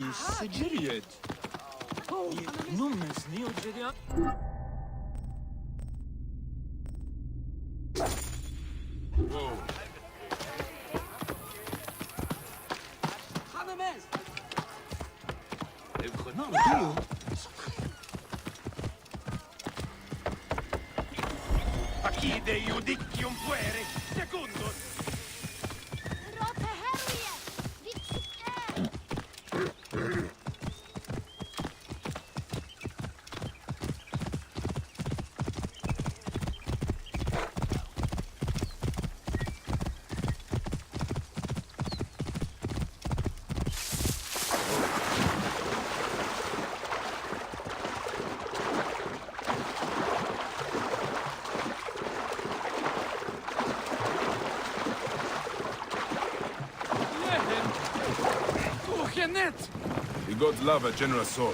سجريت نمس نيو جريان Aquí de Judicium puere, secundus. The gods love a generous soul.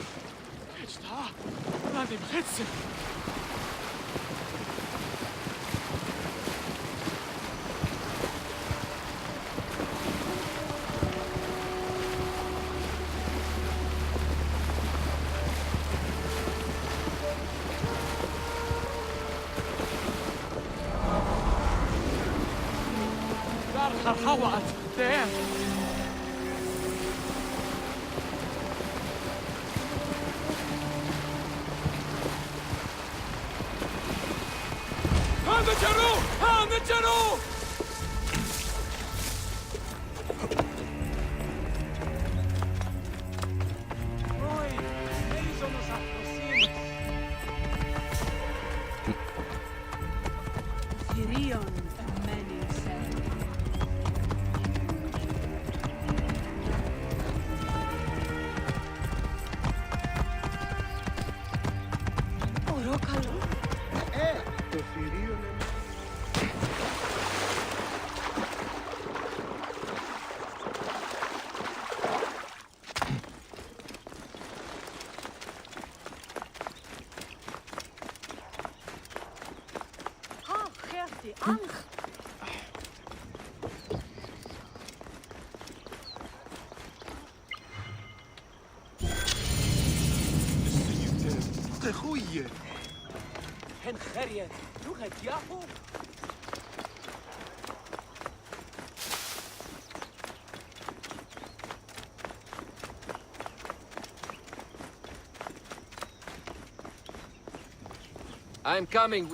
I'm coming.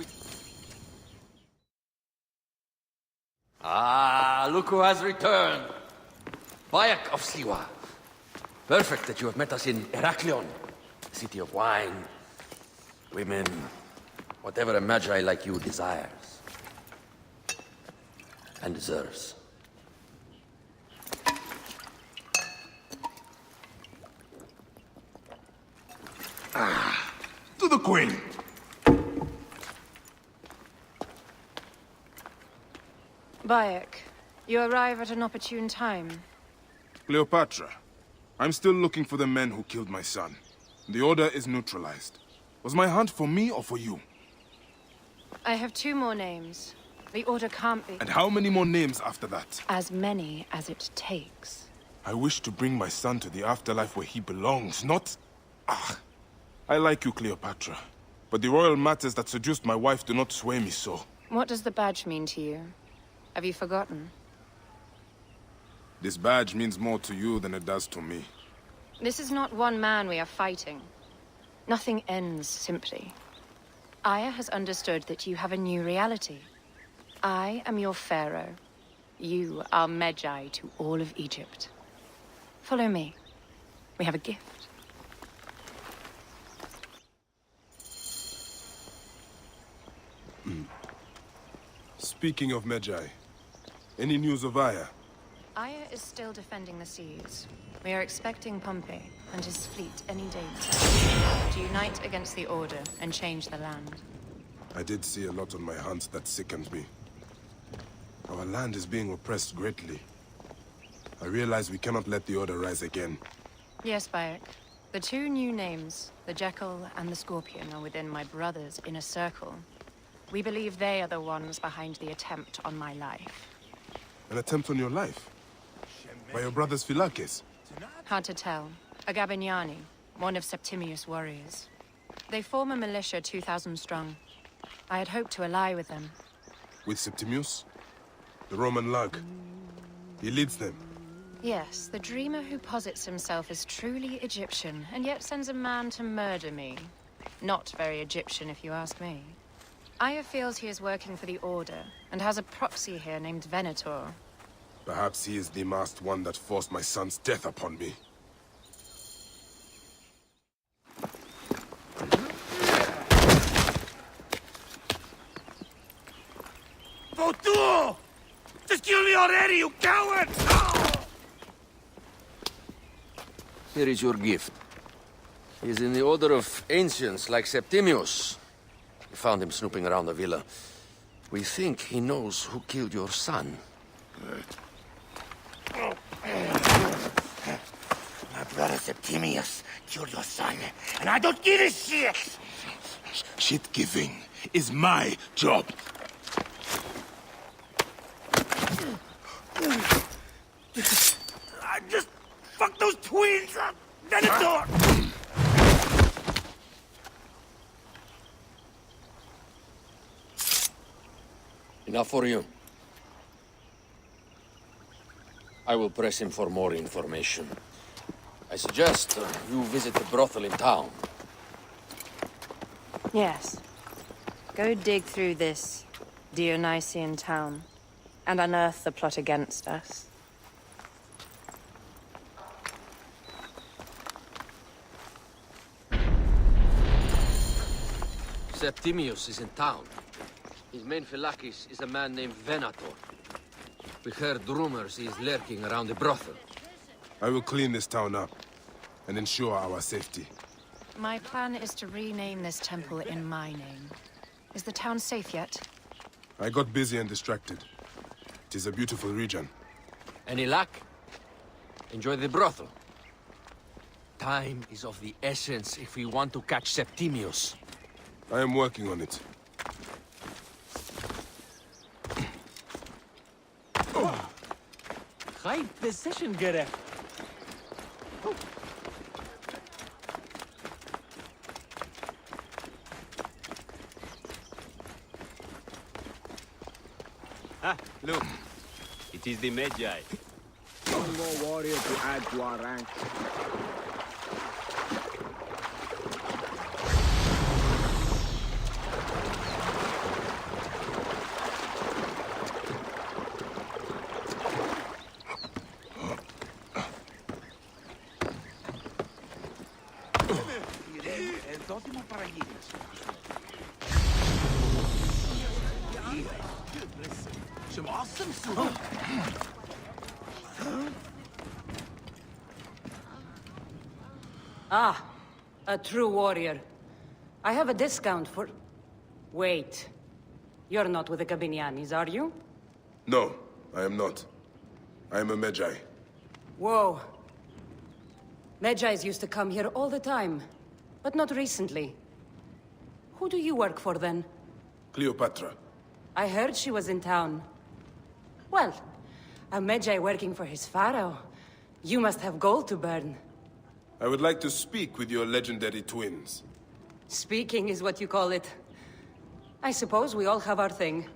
Ah, look who has returned. Bayek of Siwa. Perfect that you have met us in Heraklion, the city of wine, women, whatever a magi like you desires and deserves. To the queen! Bayek, you arrive at an opportune time. Cleopatra, I'm still looking for the men who killed my son. The order is neutralized. Was my hunt for me or for you? I have 2 more names. The order can't be... And how many more names after that? As many as it takes. I wish to bring my son to the afterlife where he belongs, not... Ah, I like you, Cleopatra. But the royal matters that seduced my wife do not sway me so. What does the badge mean to you? Have you forgotten? This badge means more to you than it does to me. This is not one man we are fighting. Nothing ends simply. Aya has understood that you have a new reality. I am your pharaoh. You are Magi to all of Egypt. Follow me. We have a gift. Speaking of Magi, any news of Aya? Aya is still defending the seas. We are expecting Pompey and his fleet any day now to unite against the Order and change the land. I did see a lot on my hunts that sickened me. Our land is being oppressed greatly. I realize we cannot let the Order rise again. Yes, Bayek. The 2 new names, the Jackal and the Scorpion, are within my brother's inner circle. We believe they are the ones behind the attempt on my life. An attempt on your life? By your brother's Philakes? Hard to tell. A Gabignani, one of Septimius' warriors. They form a militia 2,000 strong. I had hoped to ally with them. With Septimius? The Roman lug. He leads them. Yes, the dreamer who posits himself as truly Egyptian, and yet sends a man to murder me. Not very Egyptian, if you ask me. Aya feels he is working for the Order, and has a proxy here named Venator. Perhaps he is the masked one that forced my son's death upon me. Votuo! Just kill me already, you coward! Here is your gift. He is in the order of ancients like Septimius. We found him snooping around the villa. We think he knows who killed your son. My brother Septimius killed your son, and I don't give a shit! Shit-giving is my job. I just fuck those twins up! Venator! Enough for you. I will press him for more information. I suggest you visit the brothel in town. Yes. Go dig through this Dionysian town, and unearth the plot against us. Septimius is in town. His main phylakis is a man named Venator. We heard rumors he is lurking around the brothel. I will clean this town up and ensure our safety. My plan is to rename this temple in my name. Is the town safe yet? I got busy and distracted. It is a beautiful region. Any luck? Enjoy the brothel. Time is of the essence if we want to catch Septimius. I am working on it. High precision gerecht. Ah, look. It is the Magi. One more warrior to add to our ranks. Some awesome soup. Ah, a true warrior. I have a discount for... Wait. You're not with the Gabinianis, are you? No, I am not. I am a Magi. Whoa. Magi's used to come here all the time, but not recently. Who do you work for, then? Cleopatra. I heard she was in town. Well, a Magi working for his pharaoh. You must have gold to burn. I would like to speak with your legendary twins. Speaking is what you call it. I suppose we all have our thing.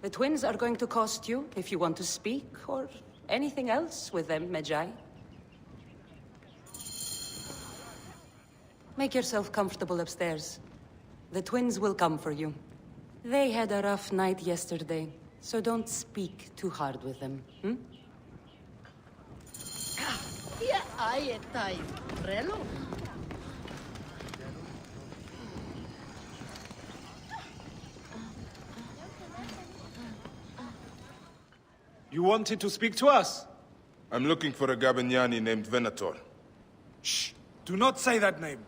The twins are going to cost you if you want to speak, or anything else with them, Magi. Make yourself comfortable upstairs. The twins will come for you. They had a rough night yesterday, so don't speak too hard with them, hmm? Ja, ai, tai, relo. You wanted to speak to us? I'm looking for a Gabignani named Venator. Shh! Do not say that name.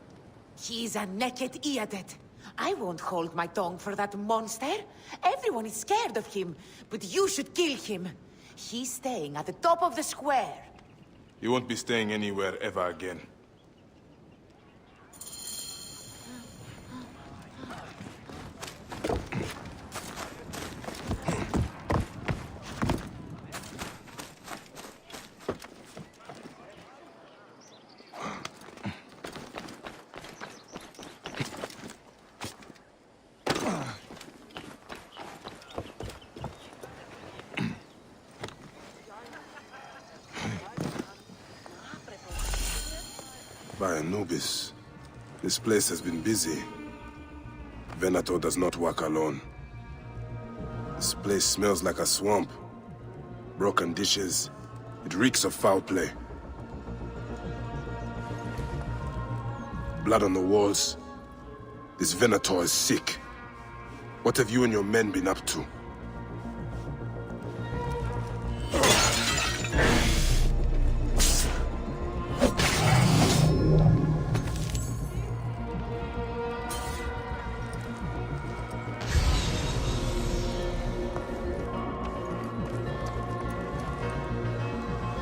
He's a naked idiot. I won't hold my tongue for that monster. Everyone is scared of him, but you should kill him. He's staying at the top of the square. He won't be staying anywhere ever again. By Anubis. This place has been busy. Venator does not work alone. This place smells like a swamp. Broken dishes. It reeks of foul play. Blood on the walls. This Venator is sick. What have you and your men been up to?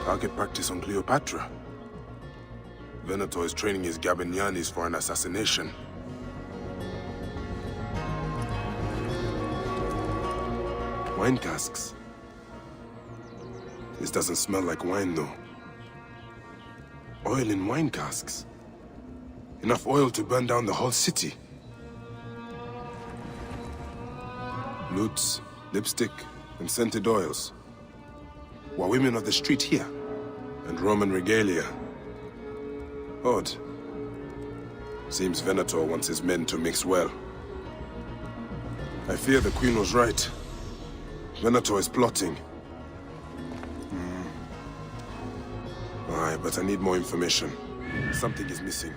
Target practice on Cleopatra. Venator is training his Gabinianis for an assassination. Wine casks. This doesn't smell like wine, though. Oil in wine casks. Enough oil to burn down the whole city. Lutes, lipstick, and scented oils. Were women of the street here? And Roman regalia. Odd. Seems Venator wants his men to mix well. I fear the Queen was right. Venator is plotting. Aye, but I need more information. Something is missing.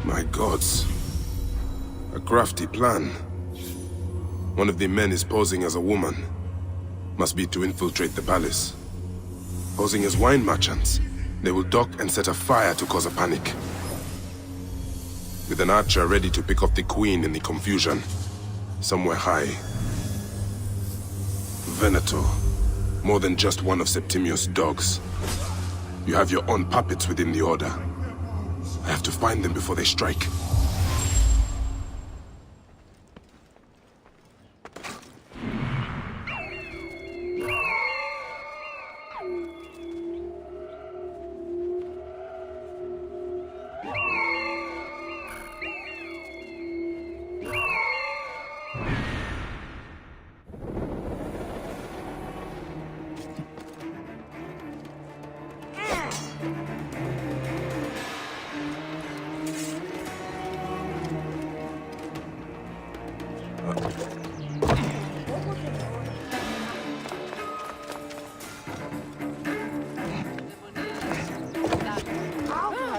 My gods. A crafty plan. One of the men is posing as a woman. Must be to infiltrate the palace. Posing as wine merchants, they will dock and set a fire to cause a panic. With an archer ready to pick off the queen in the confusion. Somewhere high. Venator. More than just one of Septimius' dogs. You have your own puppets within the Order. I have to find them before they strike.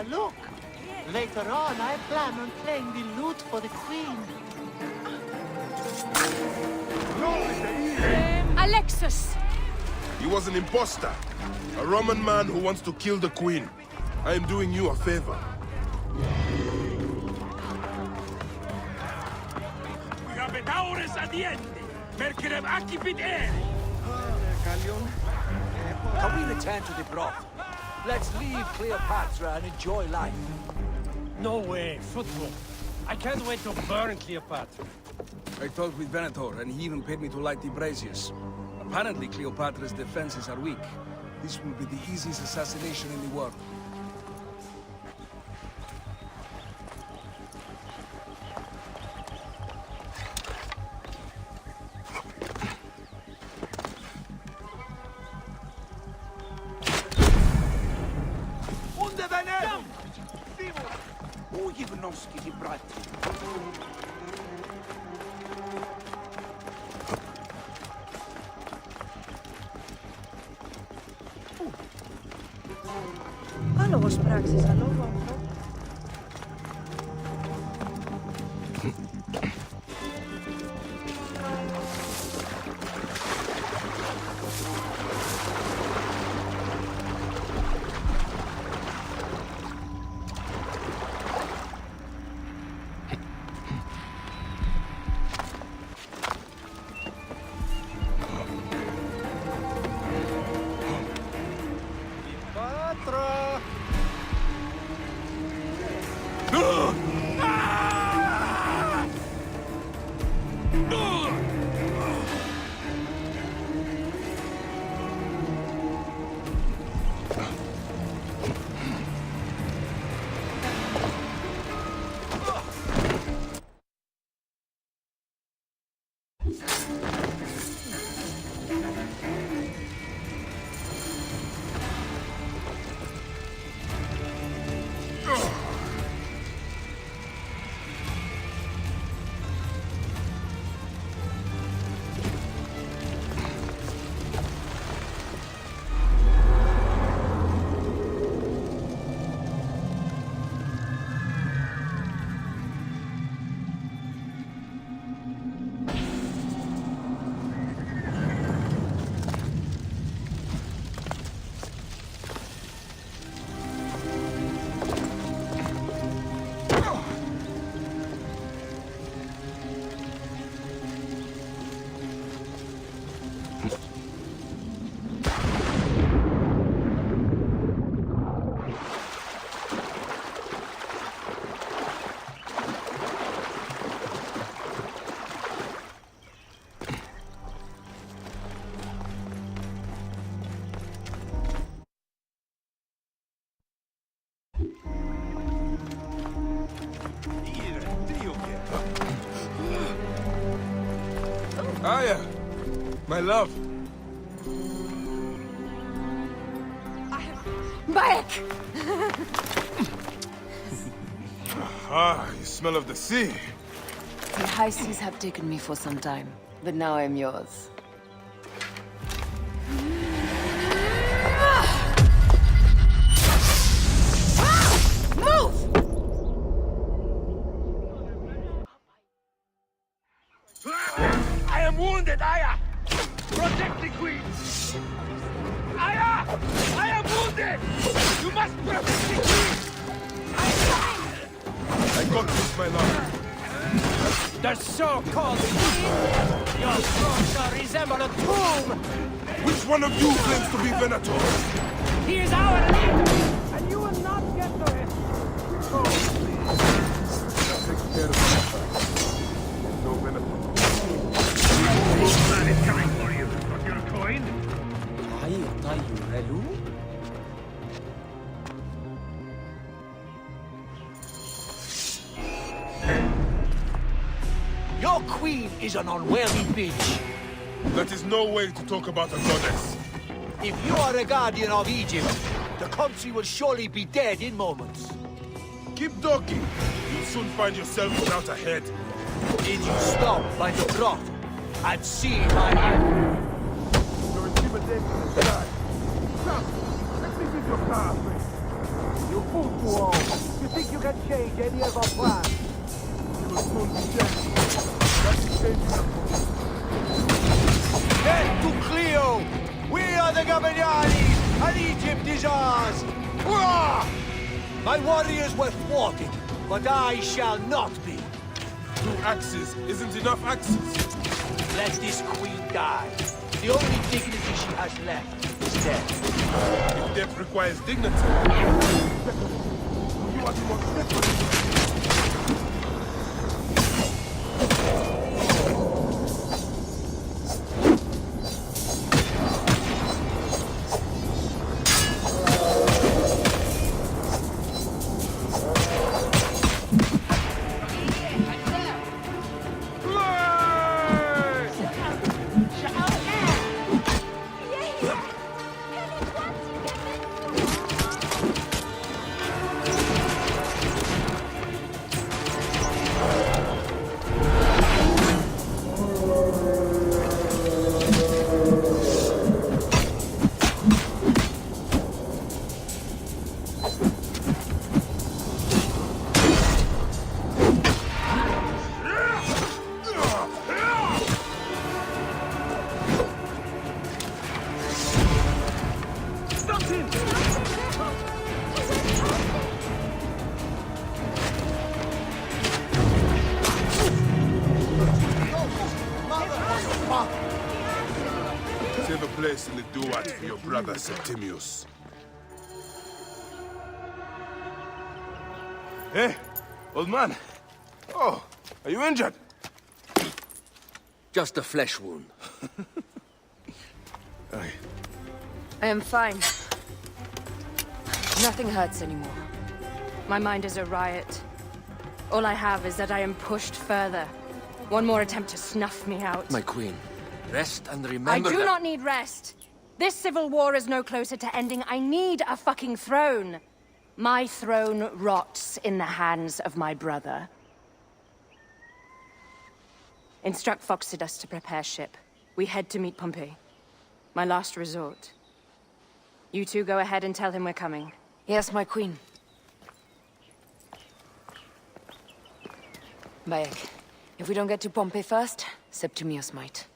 Look! Later on, I plan on playing the lute for the queen. Alexis! He was an imposter. A Roman man who wants to kill the queen. I am doing you a favor. Can we return to the broth? Let's leave Cleopatra and enjoy life. No way, football. I can't wait to burn Cleopatra. I talked with Venator, and he even paid me to light the braziers. Apparently, Cleopatra's defenses are weak. This will be the easiest assassination in the world. Λόγος πράξης, αλόγω. My love! Back! Ah, you smell of the sea. The high seas have taken me for some time, but now I'm yours. I am wounded, Aya! Protect the queen! Aya! I am wounded! You must protect the queen! I got this, my love. The so-called queen! Your throne shall resemble a tomb! Which one of you claims to be Venator? He is our leader, and you will not get to him! Take care of yourself. No Venator. Man is coming for you. Got your coin? Your queen is an unworthy bitch. That is no way to talk about a goddess. If you are a guardian of Egypt, the country will surely be dead in moments. Keep talking. You'll soon find yourself without a head. Did you stop by the broth and see my hand? Your intimidation is bad. Come, let me give your car, You fool to all. You think you can change any of our plans? You will soon be dead. That is changing us. Get to Cleo! We are the Gabaniani, and Egypt is ours! Hurrah! My warriors were thwarted, but I shall not be. 2 axes isn't enough axes. Let this queen die. The only dignity she has left is death. If death requires dignity, you are the most different. Save a place in the duat for your brother Septimius. Hey, old man. Oh, are you injured? Just a flesh wound. I am fine. Nothing hurts anymore. My mind is a riot. All I have is that I am pushed further. One more attempt to snuff me out. My queen, rest and I remember do that... not need rest. This civil war is no closer to ending. I need a fucking throne. My throne rots in the hands of my brother. Instruct Foxidas to prepare ship. We head to meet Pompey. My last resort. You two go ahead and tell him we're coming. Yes, my queen. Bayek, if we don't get to Pompey first, Septimius might.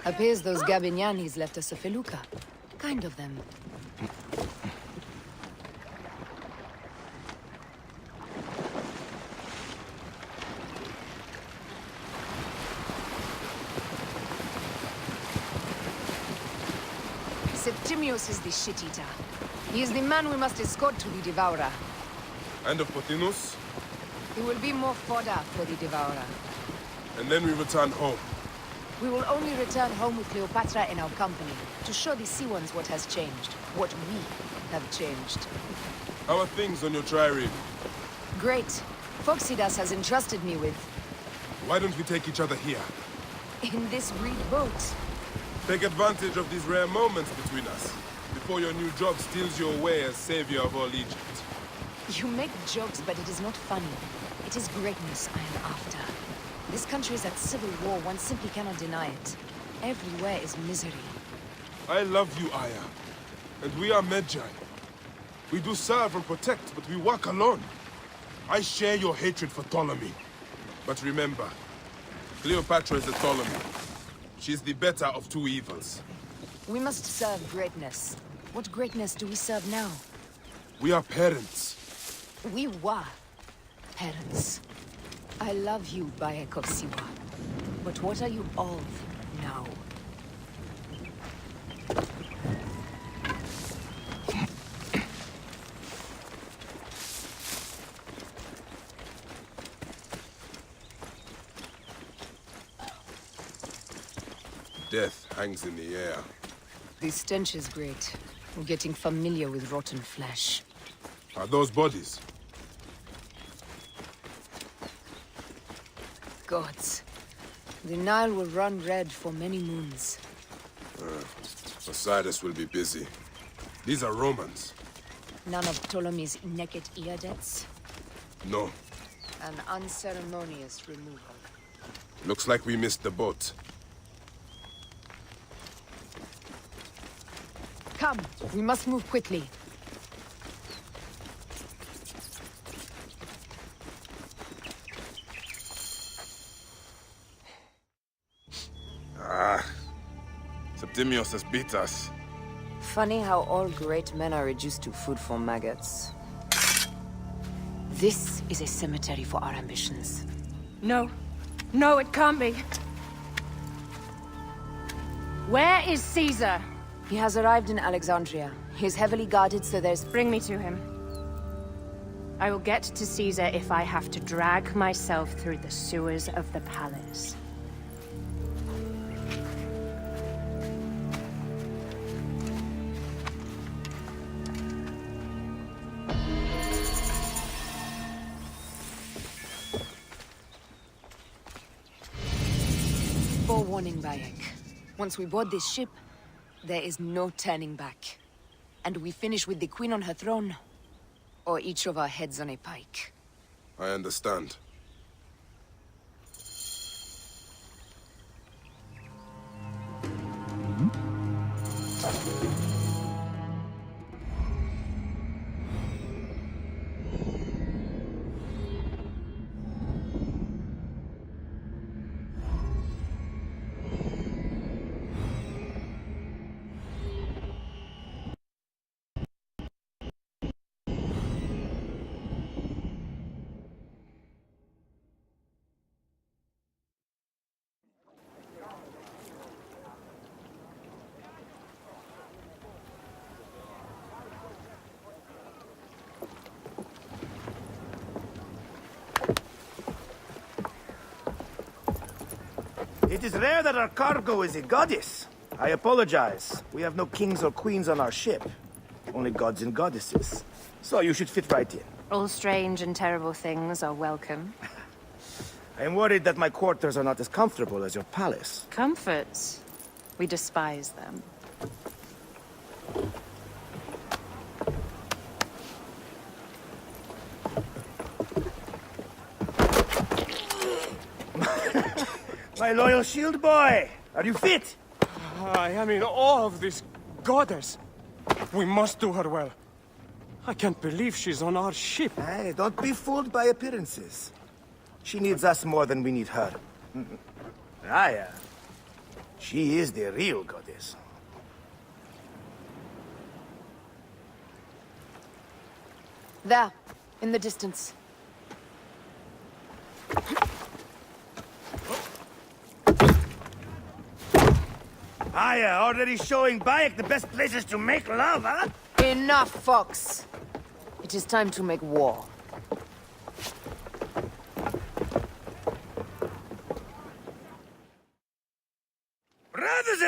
Appears those Gabinianis left us a felucca. Kind of them. Septimius is the shit-eater. He is the man we must escort to the Devourer. And of Pothinus? He will be more fodder for the Devourer. And then we return home. We will only return home with Cleopatra in our company, to show the Sea Ones what has changed, what we have changed. How are things on your trireme? Great. Phoxidas has entrusted me with... Why don't we take each other here? in this reed boat. Take advantage of these rare moments between us, before your new job steals you away as savior of all Egypt. You make jokes, but it is not funny. It is greatness I am after. This country is at civil war, one simply cannot deny it. Everywhere is misery. I love you, Aya. And we are Medjay. We do serve and protect, but we work alone. I share your hatred for Ptolemy. But remember, Cleopatra is a Ptolemy. She's the better of two evils. We must serve greatness. What greatness do we serve now? We are parents. We were parents. I love you, Bayek of Siwa. But what are you of now? Death hangs in the air. The stench is great. I'm getting familiar with rotten flesh. Are those bodies? Gods. The Nile will run red for many moons. Osiris will be busy. These are Romans. None of Ptolemy's naked Iadets? No. An unceremonious removal. Looks like we missed the boat. Come, we must move quickly. Septimius has beat us. Funny how all great men are reduced to food for maggots. This is a cemetery for our ambitions. No. No, it can't be. Where is Caesar? He has arrived in Alexandria. He is heavily guarded, so there's... Bring me to him. I will get to Caesar if I have to drag myself through the sewers of the palace. Forewarning, Bayek. Once we board this ship, there is no turning back. And we finish with the Queen on her throne, or each of our heads on a pike. I understand. It is rare that our cargo is a goddess. I apologize. We have no kings or queens on our ship. Only gods and goddesses. So you should fit right in. All strange and terrible things are welcome. I am worried that my quarters are not as comfortable as your palace. Comforts. We despise them. My loyal shield boy! Are you fit? I am in awe of this goddess. We must do her well. I can't believe she's on our ship. Hey, don't be fooled by appearances. She needs us more than we need her. Aya. She is the real goddess. There, in the distance. Aya, already showing Bayek the best places to make love, huh? Enough, Fox. It is time to make war.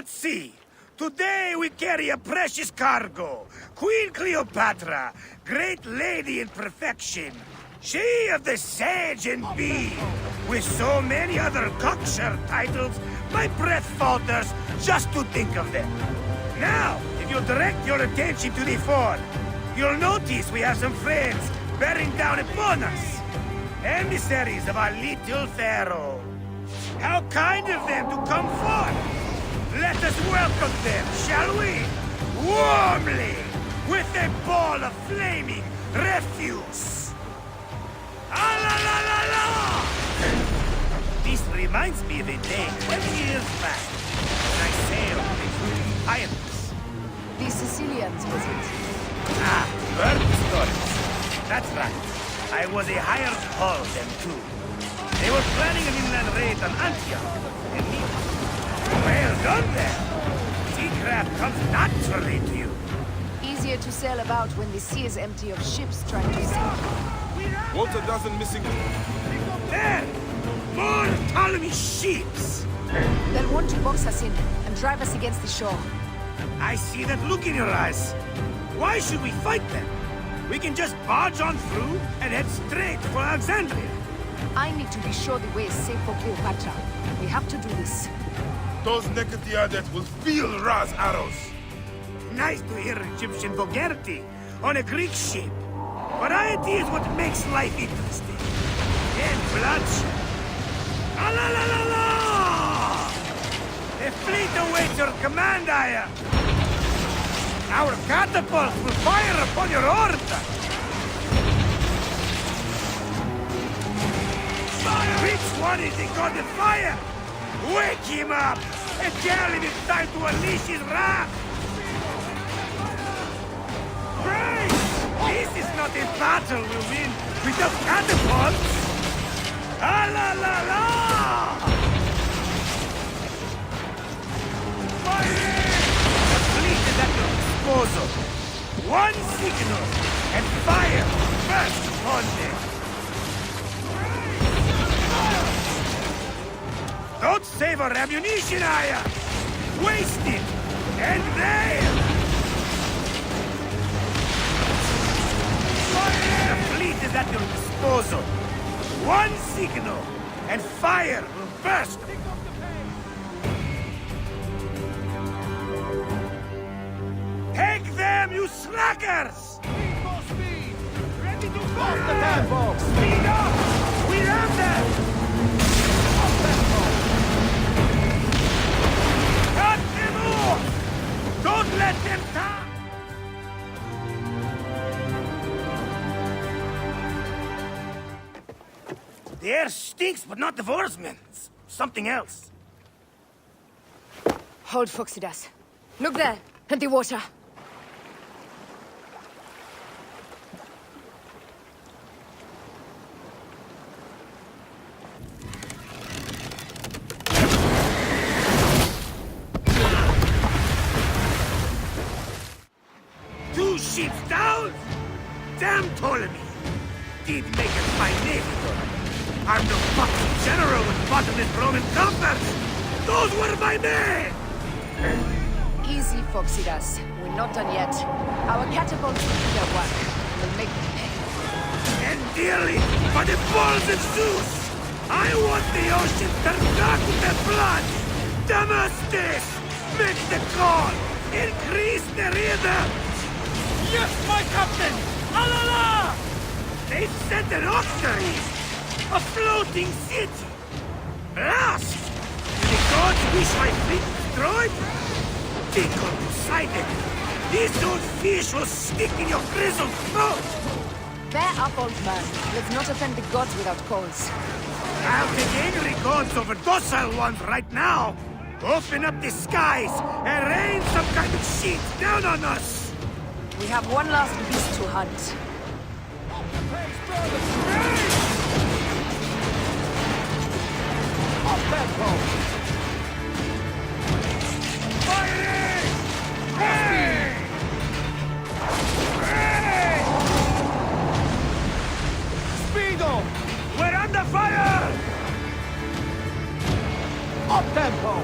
Let's see. Today we carry a precious cargo. Queen Cleopatra, great lady in perfection. She of the Sage and Bee. With so many other cocksure titles, my breath falters just to think of them. Now, if you direct your attention to the fort, you'll notice we have some friends bearing down upon us. Emissaries of our little pharaoh. How kind of them to come forth! Let us welcome them, shall we? Warmly! With a ball of flaming refuse! Ah la la la la! This reminds me of a day 20 years back, when I sailed with pirates. The Sicilians, was it? Ah, heard the stories. That's right. I was a hired hull then too. They were planning an inland raid on Antioch and me. Well done there. Seacraft comes naturally to you. Easier to sail about when the sea is empty of ships trying to sink. Walter doesn't missing. There! More Ptolemy ships! They'll want to box us in and drive us against the shore. I see that look in your eyes. Why should we fight them? We can just barge on through and head straight for Alexandria. I need to be sure the way is safe for Cleopatra. We have to do this. Those Nekatiadet will feel Ra's arrows. Nice to hear Egyptian vulgarity on a Greek ship. Variety is what makes life interesting. And bloodshed. Ah la la la la! A fleet awaits your command, Aya. Our catapults will fire upon your order. Which one is the god of fire? Wake him up and tell him it's time to unleash his wrath. Praise! This is not a battle we'll win without catapults. Ah la la la! Fire! The fleet is at your disposal. One signal and fire burst upon them. Don't save our ammunition, Aya! Waste it! And there! The fleet is at your disposal. One signal, and fire will burst. Take them, you slackers! Speed for speed! Ready to go! Off the tempo! Speed up! We have them! Off tempo! Cut them off! Don't let them die! The air stinks, but not the horsemen. It's something else. Hold, Phoxidas. Look there, at the water. Two ships down? Damn Ptolemy! Did make us my navy, though. I'm no fucking general with bottomless Roman compass! Those were my men! Easy, Phoxidas. We're not done yet. Our catapults will do their work. We'll make them pay. And dearly, by the balls of Zeus! I want the ocean turned dark with their blood! Damascus! Make the call! Increase the rhythm! Yes, my captain! Alala! They've sent an octary! A floating city! Blast! Do the gods wish my fleet destroyed? Tickle Poseidon! This old fish will stick in your grizzled throat! Bear up, old man. Let's not offend the gods without cause. I'll take angry gods over docile ones right now! Open up the skies and rain some kind of shit down on us! We have one last beast to hunt. Off tempo! Firing! Hey! Hey! Speedo! We're under fire! Up tempo!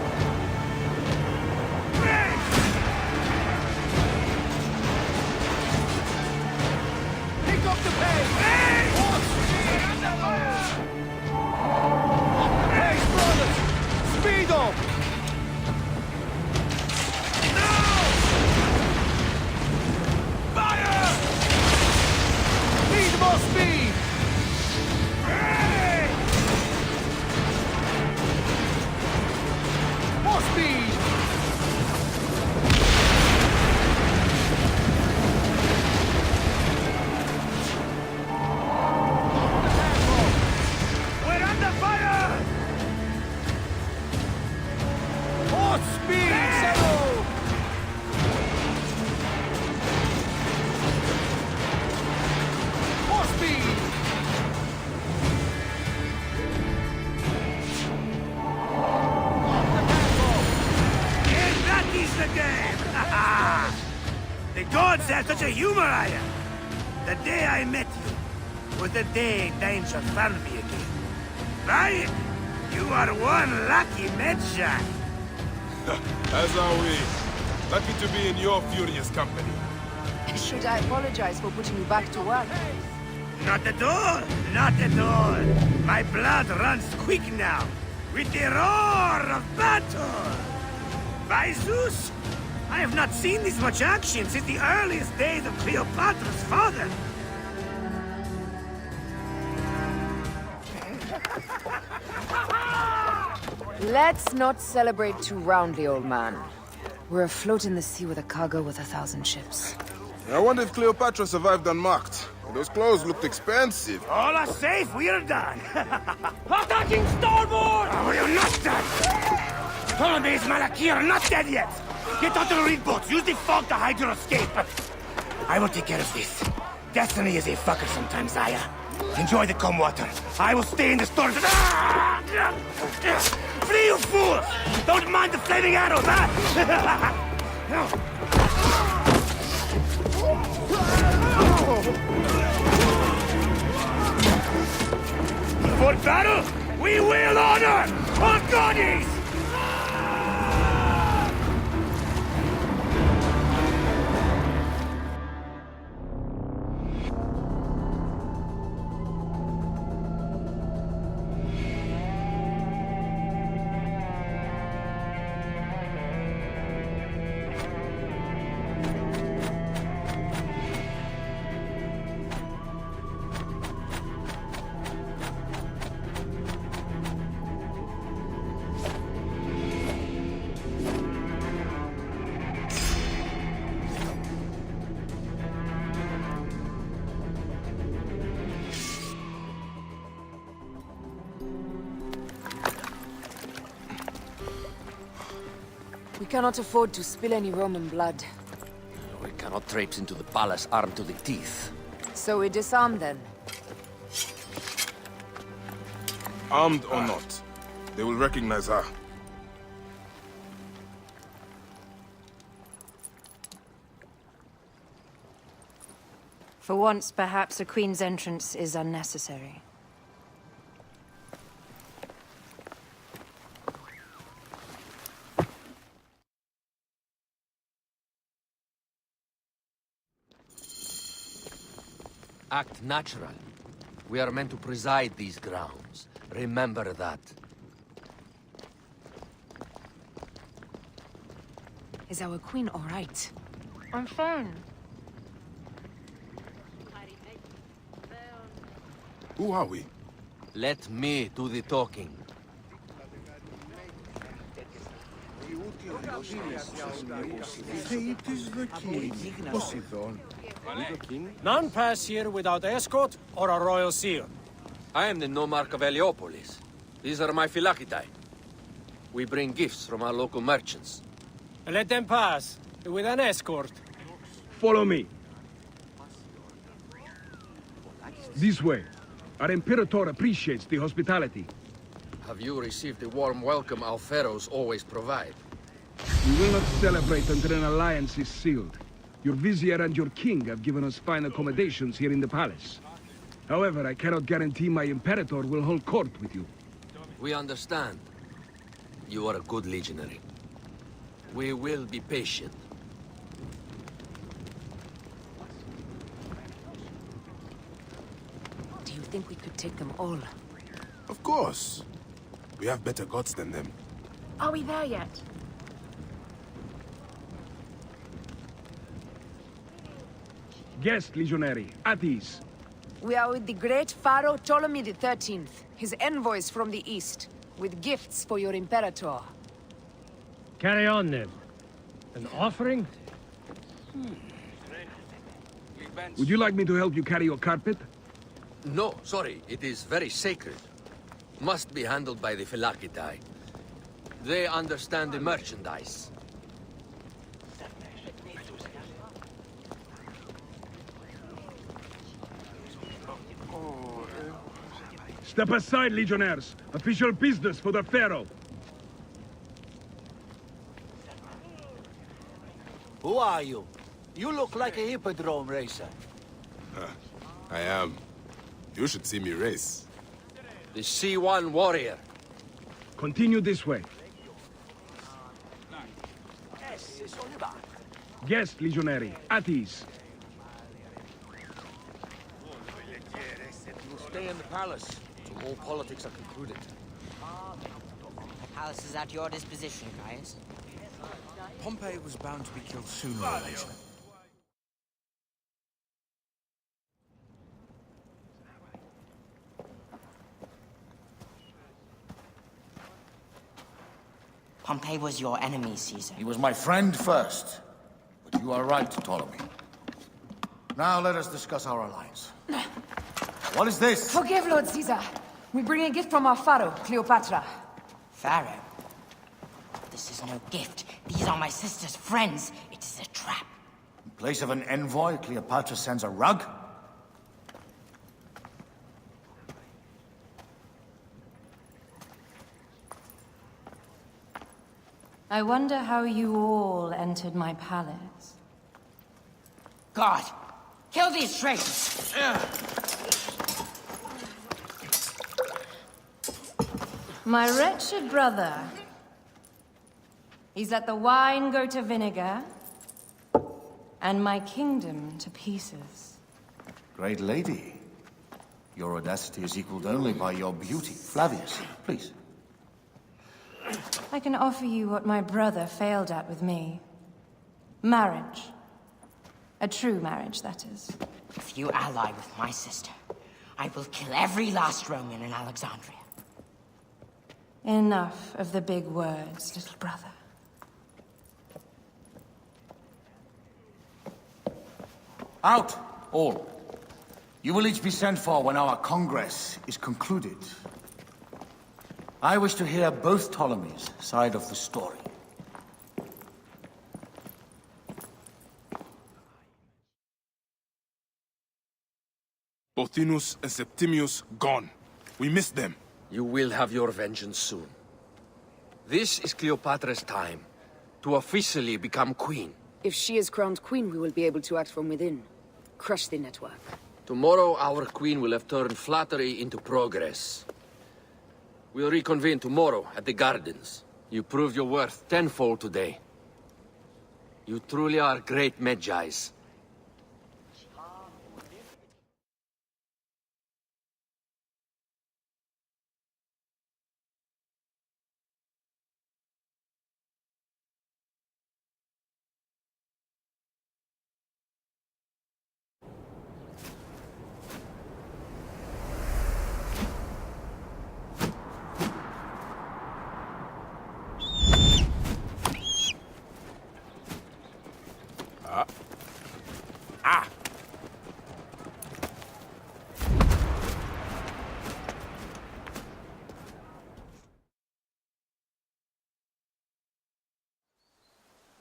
have such a humor, Aya? The day I met you was the day danger found me again. Right? You are one lucky medshot. As are we. Lucky to be in your furious company. Should I apologize for putting you back to work? Not at all. Not at all. My blood runs quick now, with the roar of battle. By Zeus, I have not seen this much action since the earliest days of Cleopatra's father. Let's not celebrate too roundly, old man. We're afloat in the sea with a cargo worth 1,000 ships. I wonder if Cleopatra survived unmarked. Those clothes looked expensive. All are safe, we are done. Attacking starboard! Oh, we are not done! Ptolemy's Malaki are not dead yet! Get onto the reed boats, use the fog to hide your escape. I will take care of this. Destiny is a fucker sometimes, Aya. Enjoy the calm water. I will stay in the storm. Flee, you fools! Don't mind the flaming arrows, huh? For battle, we will honor our goddess! We cannot afford to spill any Roman blood. We cannot traipse into the palace armed to the teeth. So we disarm then. Armed or not, they will recognize her. For once, perhaps a queen's entrance is unnecessary. Act natural. We are meant to preside these grounds. Remember that. Is our queen all right? I'm fine. Who are we? Let me do the talking. None pass here without escort or a royal seal. I am the nomarch of Heliopolis. These are my Phylakitae. We bring gifts from our local merchants. Let them pass, with an escort. Follow me. This way. Our Imperator appreciates the hospitality. Have you received the warm welcome our pharaohs always provide? We will not celebrate until an alliance is sealed. Your vizier and your king have given us fine accommodations here in the palace. However, I cannot guarantee my Imperator will hold court with you. We understand. You are a good legionary. We will be patient. Do you think we could take them all? Of course. We have better gods than them. Are we there yet? Guest, legionary, at ease. We are with the great Pharaoh Ptolemy XIII, his envoys from the east, with gifts for your Imperator. Carry on, then. An offering? Would you like me to help you carry your carpet? No, sorry. It is very sacred. Must be handled by the Phylakitae. They understand the merchandise. Step aside, legionnaires. Official business for the Pharaoh. Who are you? You look like a hippodrome racer. I am. You should see me race. The C1 warrior. Continue this way. Yes, legionary. At ease. You'll stay in the palace till all politics are concluded. The palace is at your disposition, Caius. Pompey was bound to be killed sooner or later. Pompey was your enemy, Caesar. He was my friend first. But you are right, Ptolemy. Now let us discuss our alliance. What is this? Forgive, Lord Caesar. We bring a gift from our pharaoh, Cleopatra. Pharaoh? This is no gift. These are my sister's friends. It is a trap. In place of an envoy, Cleopatra sends a rug? I wonder how you all entered my palace. God! Kill these traitors! My wretched brother. He's let the wine go to vinegar, and my kingdom to pieces. Great lady. Your audacity is equaled only by your beauty. Flavius, please. I can offer you what my brother failed at with me. Marriage. A true marriage, that is. If you ally with my sister, I will kill every last Roman in Alexandria. Enough of the big words, little brother. Out, all. You will each be sent for when our congress is concluded. I wish to hear both Ptolemy's side of the story. Pothinus and Septimius gone. We missed them. You will have your vengeance soon. This is Cleopatra's time to officially become queen. If she is crowned queen, we will be able to act from within. Crush the network. Tomorrow, our queen will have turned flattery into progress. We'll reconvene tomorrow at the gardens. You proved your worth tenfold today. You truly are great Magi's.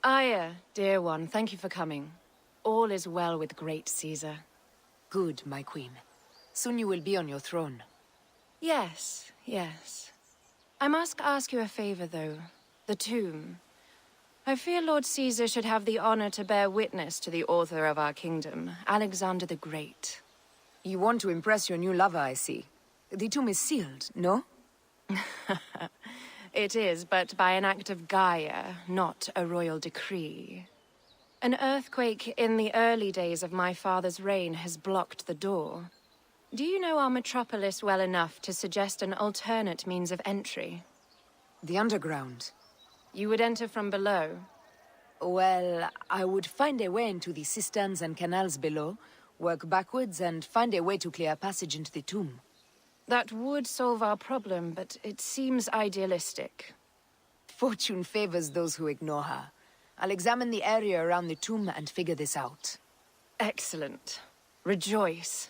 Aya, dear one, thank you for coming. All is well with great Caesar. Good, my queen. Soon you will be on your throne. Yes, yes. I must ask you a favor, though. The tomb. I fear Lord Caesar should have the honor to bear witness to the author of our kingdom, Alexander the Great. You want to impress your new lover, I see. The tomb is sealed, no? It is, but by an act of Gaia, not a royal decree. An earthquake in the early days of my father's reign has blocked the door. Do you know our metropolis well enough to suggest an alternate means of entry? The underground. You would enter from below? Well, I would find a way into the cisterns and canals below, work backwards, and find a way to clear a passage into the tomb. That would solve our problem, but it seems idealistic. Fortune favors those who ignore her. I'll examine the area around the tomb and figure this out. Excellent. Rejoice.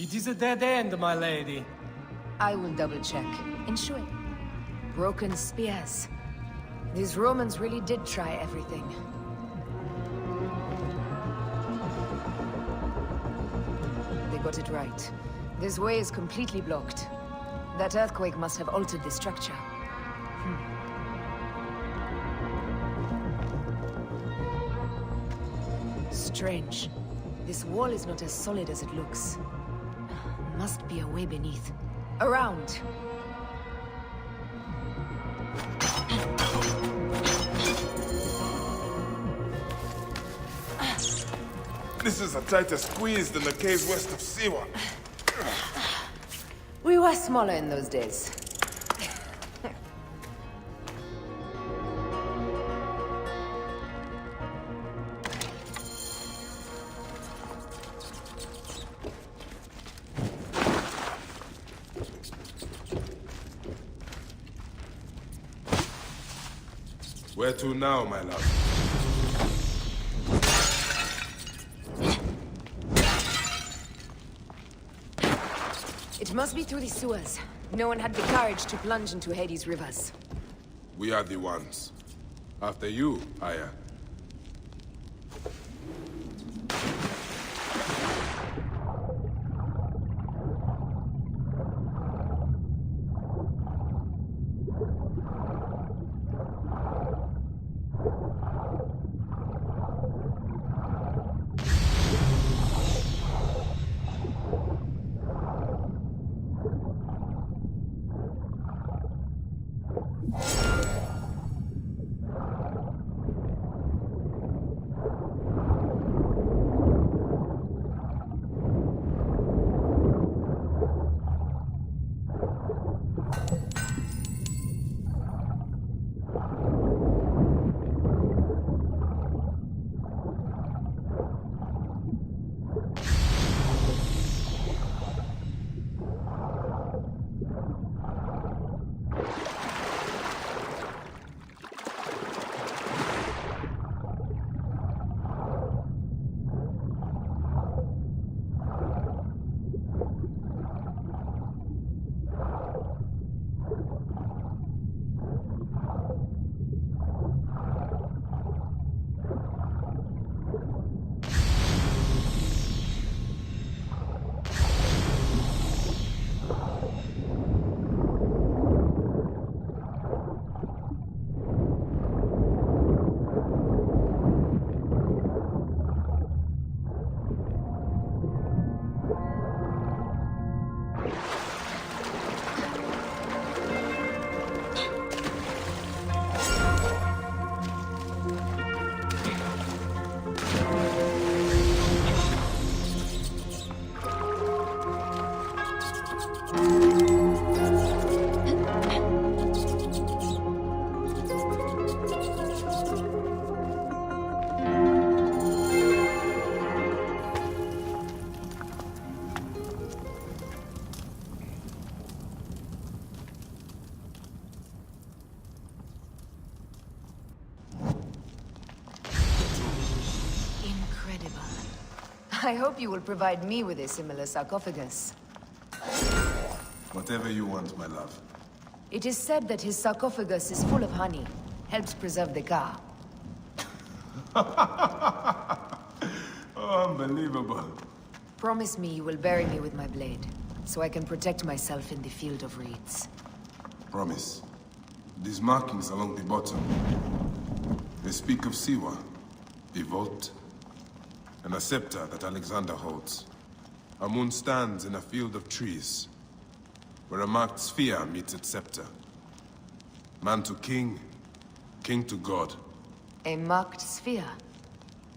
It is a dead end, my lady. I will double-check. Ensure. Broken spears. These Romans really did try everything. They got it right. This way is completely blocked. That earthquake must have altered the structure. Strange. This wall is not as solid as it looks. Must be a way beneath. Around! This is a tighter squeeze than the caves west of Siwa. We were smaller in those days. Where to now, my love? It must be through the sewers. No one had the courage to plunge into Hades' rivers. We are the ones. After you, Aya. I hope you will provide me with a similar sarcophagus. Whatever you want, my love. It is said that his sarcophagus is full of honey. Helps preserve the car. Unbelievable. Promise me you will bury me with my blade, so I can protect myself in the field of reeds. Promise. These markings along the bottom, they speak of Siwa, a vault, and a scepter that Alexander holds. A moon stands in a field of trees, where a marked sphere meets its scepter. Man to king, king to god. A marked sphere?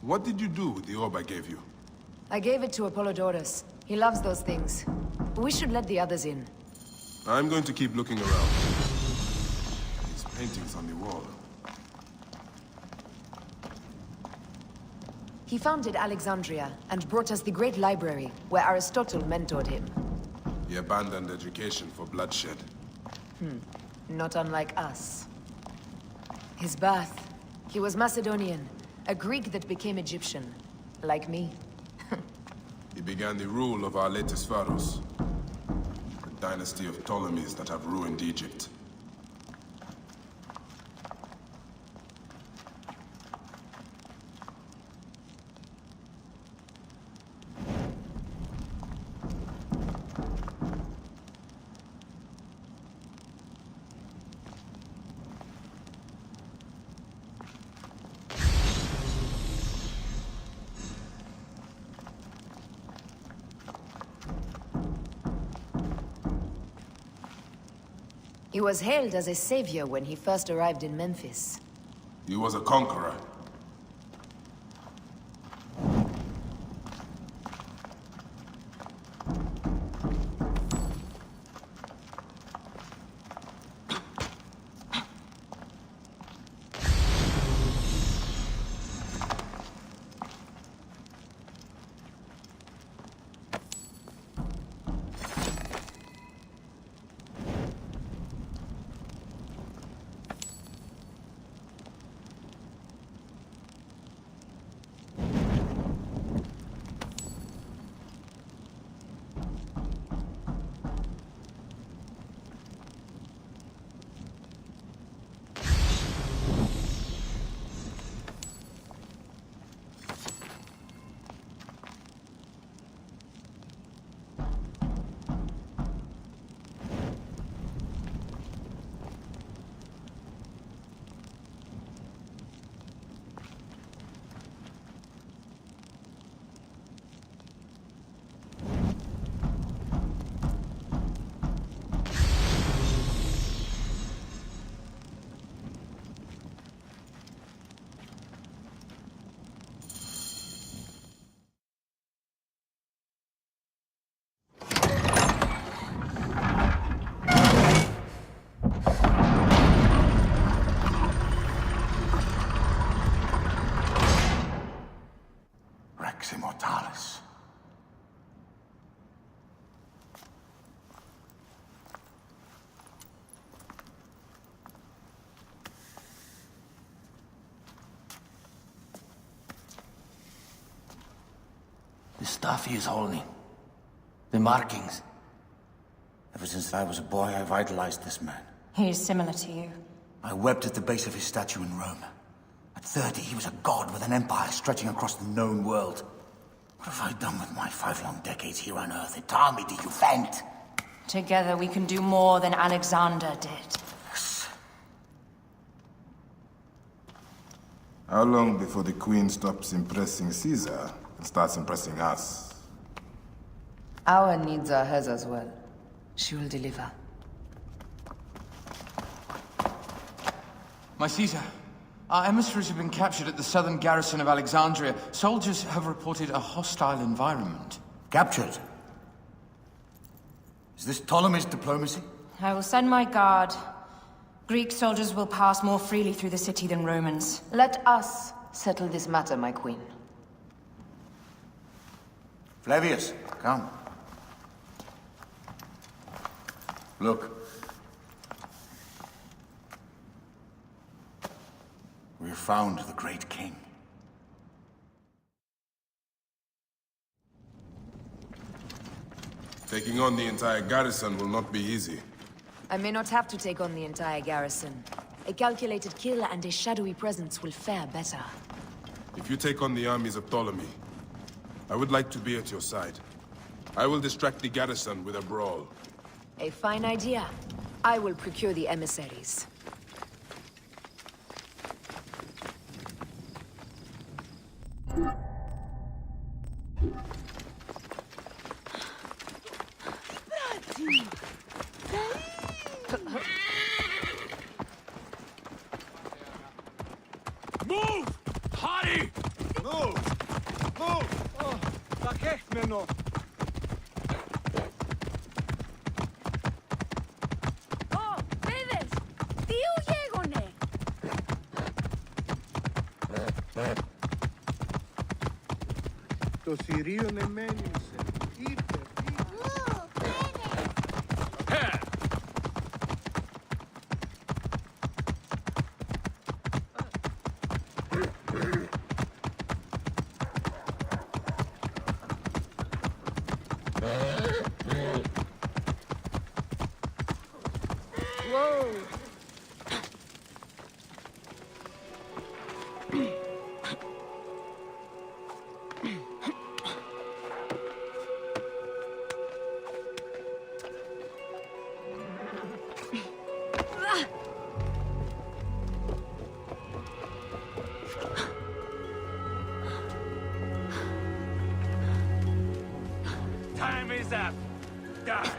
What did you do with the orb I gave you? I gave it to Apollodorus. He loves those things. We should let the others in. I'm going to keep looking around. These paintings on the wall. He founded Alexandria and brought us the great library, where Aristotle mentored him. He abandoned education for bloodshed. Not unlike us. His birth. He was Macedonian, a Greek that became Egyptian. Like me. He began the rule of our latest pharaohs. dynasty of Ptolemies that have ruined Egypt. He was hailed as a savior when he first arrived in Memphis. He was a conqueror. Rex Immortalis. The stuff he is holding. The markings. Ever since I was a boy, I've idolized this man. He is similar to you. I wept at the base of his statue in Rome. At 30, he was a god with an empire stretching across the known world. What have I done with my 5 long decades here on Earth? Entirely do you faint? Together we can do more than Alexander did. How long before the Queen stops impressing Caesar and starts impressing us? Our needs are hers as well. She will deliver. My Caesar, our emissaries have been captured at the southern garrison of Alexandria. Soldiers have reported a hostile environment. Captured? Is this Ptolemy's diplomacy? I will send my guard. Greek soldiers will pass more freely through the city than Romans. Let us settle this matter, my queen. Flavius, come. Look. We have found the great king. Taking on the entire garrison will not be easy. I may not have to take on the entire garrison. A calculated kill and a shadowy presence will fare better. If you take on the armies of Ptolemy, I would like to be at your side. I will distract the garrison with a brawl. A fine idea. I will procure the emissaries. Move! Hurry! Move! Move! Oh, no. Oh, παιδες! Δύο γέγονε! Το θηρίο εμένισε. Ήρθε. sap! Die!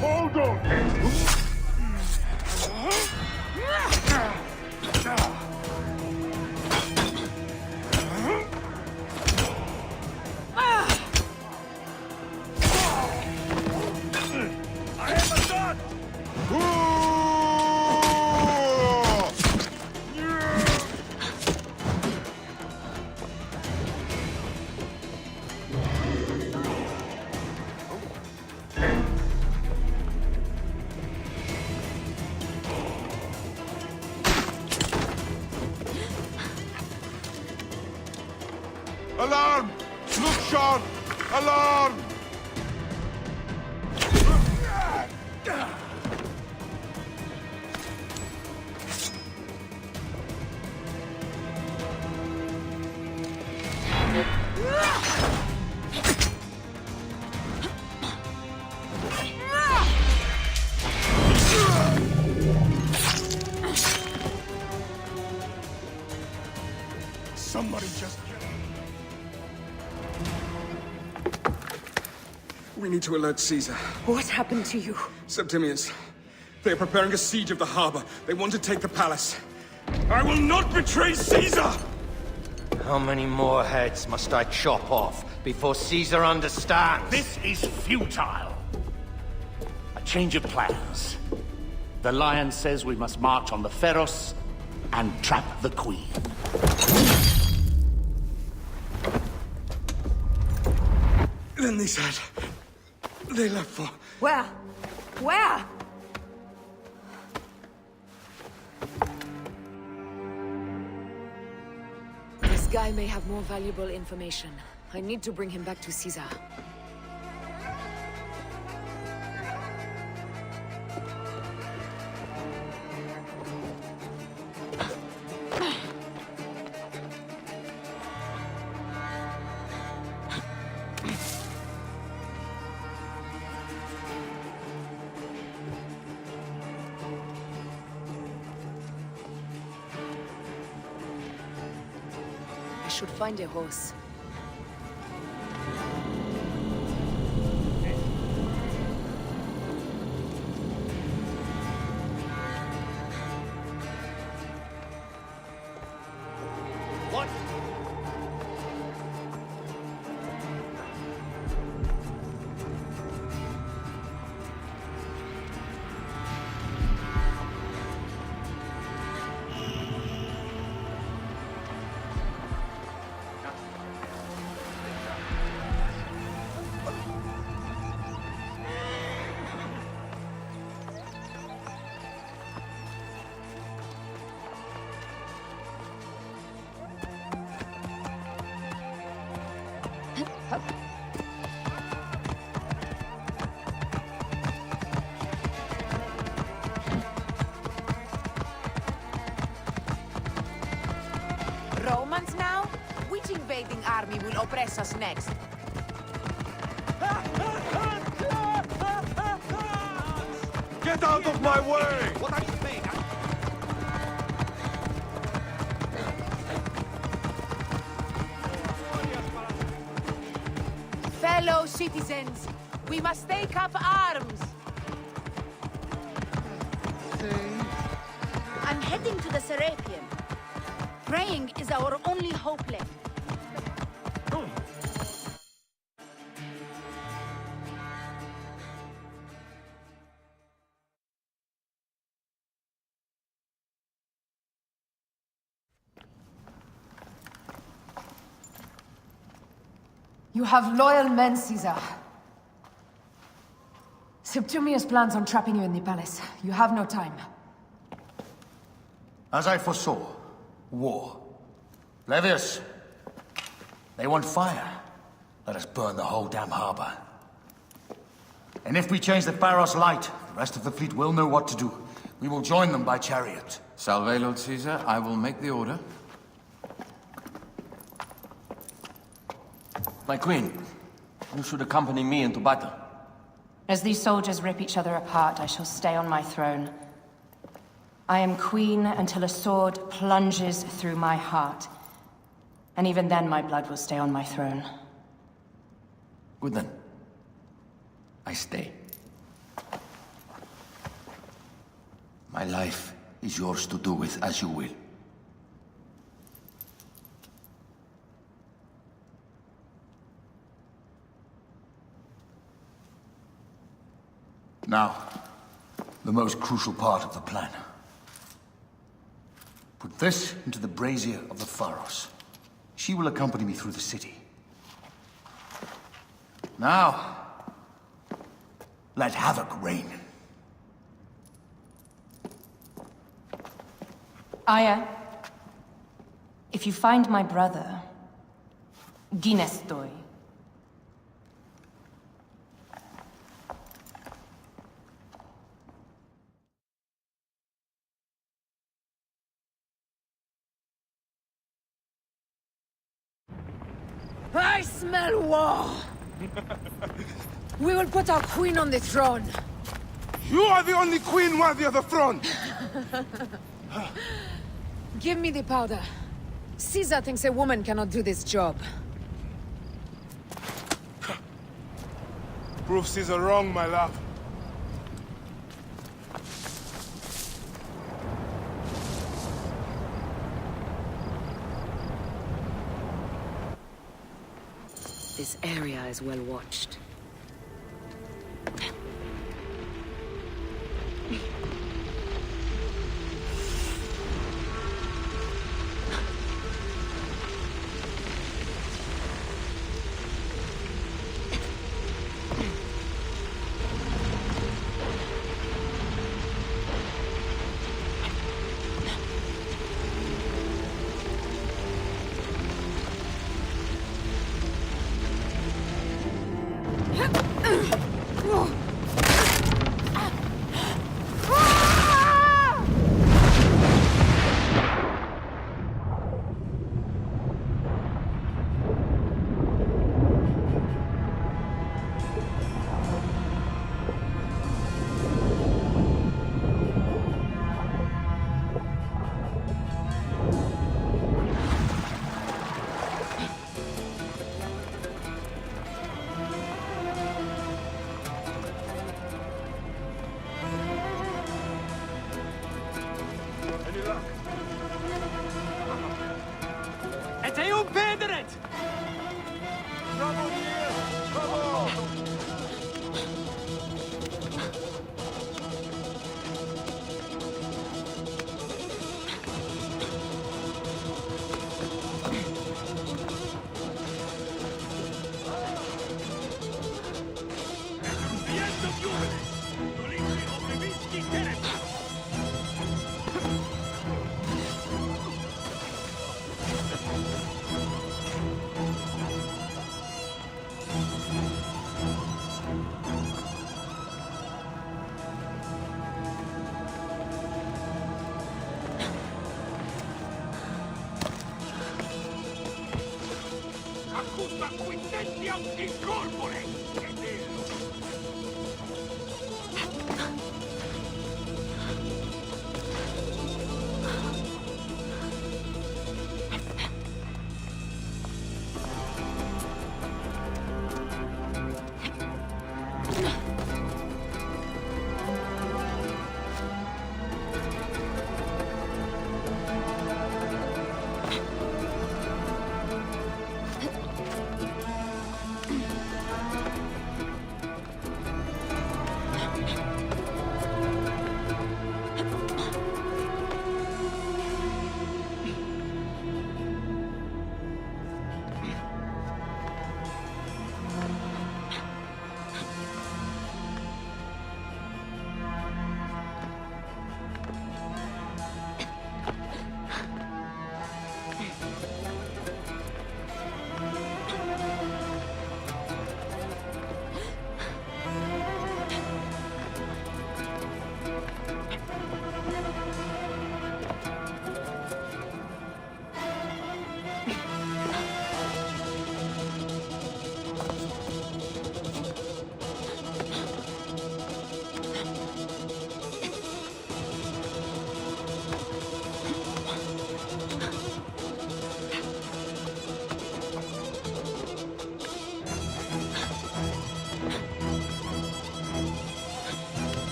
Hold on! I am a god! Alarm! Look sharp! Alarm! Somebody just... We need to alert Caesar. What happened to you? Septimius. They are preparing a siege of the harbor. They want to take the palace. I will not betray Caesar! How many more heads must I chop off before Caesar understands? This is futile. A change of plans. The Lion says we must march on the Pharos and trap the Queen. Then they said... They left for... Where? Where? This guy may have more valuable information. I need to bring him back to Caesar. I should find a horse. What? Romans now? Which invading army will oppress us next? Get out of my way! What are you saying? Fellow citizens, we must take up arms. I'm heading to the Serapeum. Praying is our only hope left. You have loyal men, Caesar. Septimius plans on trapping you in the palace. You have no time. As I foresaw, war. Levius, they want fire. Let us burn the whole damn harbor. And if we change the Pharos light, the rest of the fleet will know what to do. We will join them by chariot. Salve, Lord Caesar. I will make the order. My queen, you should accompany me into battle. As these soldiers rip each other apart, I shall stay on my throne. I am queen until a sword plunges through my heart. And even then, my blood will stay on my throne. Good then. I stay. My life is yours to do with as you will. Now, the most crucial part of the plan. Put this into the brazier of the Pharos. She will accompany me through the city. Now, let havoc reign. Aya, if you find my brother, Ginestoi. I smell war! We will put our queen on the throne. You are the only queen worthy of the throne! Give me the powder. Caesar thinks a woman cannot do this job. Prove Caesar wrong, my love. This area is well watched.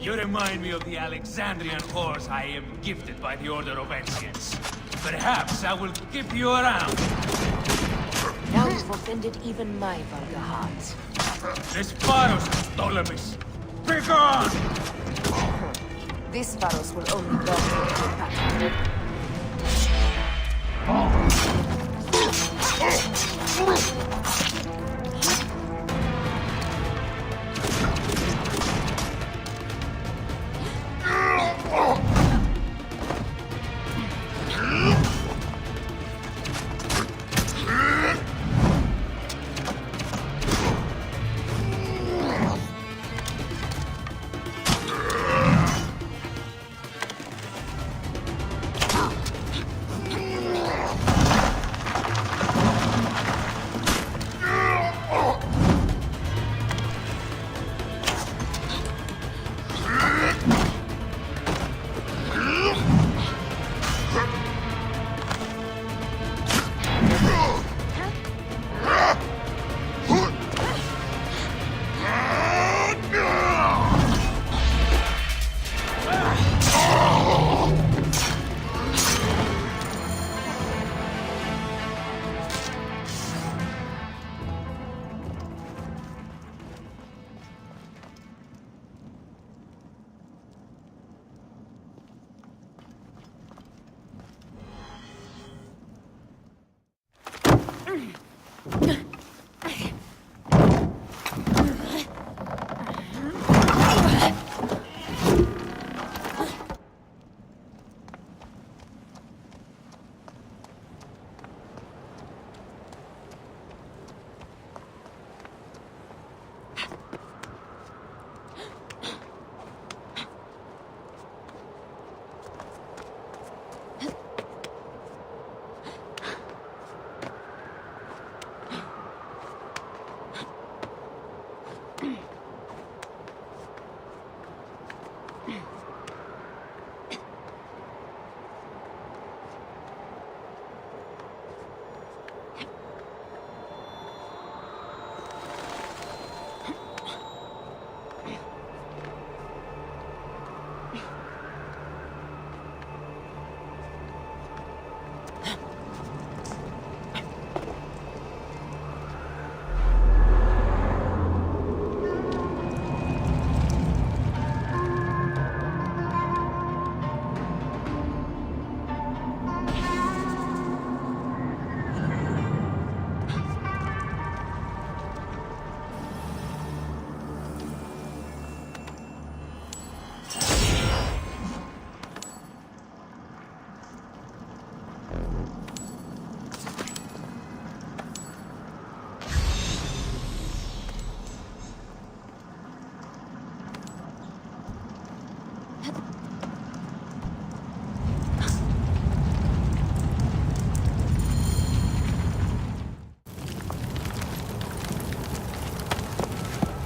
You remind me of the Alexandrian horse I am gifted by the Order of Ancients. Perhaps I will keep you around. Now you've offended even my vulgar heart. This Pharos, Ptolemies! Begone! This Pharos will only burn Cleopatra.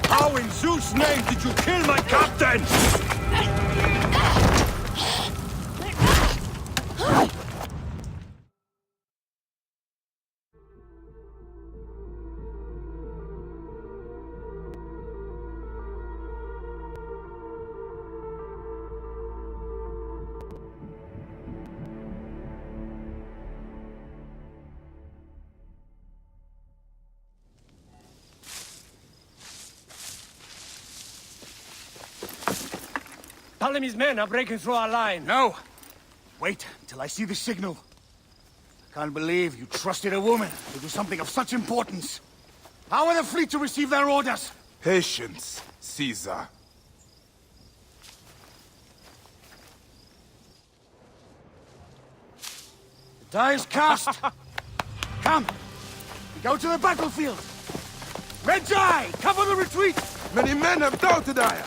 How in Zeus' name did you kill my captain? Ptolemy's men are breaking through our line. No! Wait till I see the signal. I can't believe you trusted a woman to do something of such importance. How are the fleet to receive their orders? Patience, Caesar. The die is cast. Come, we go to the battlefield. Magi, cover the retreat! Many men have doubted Aya.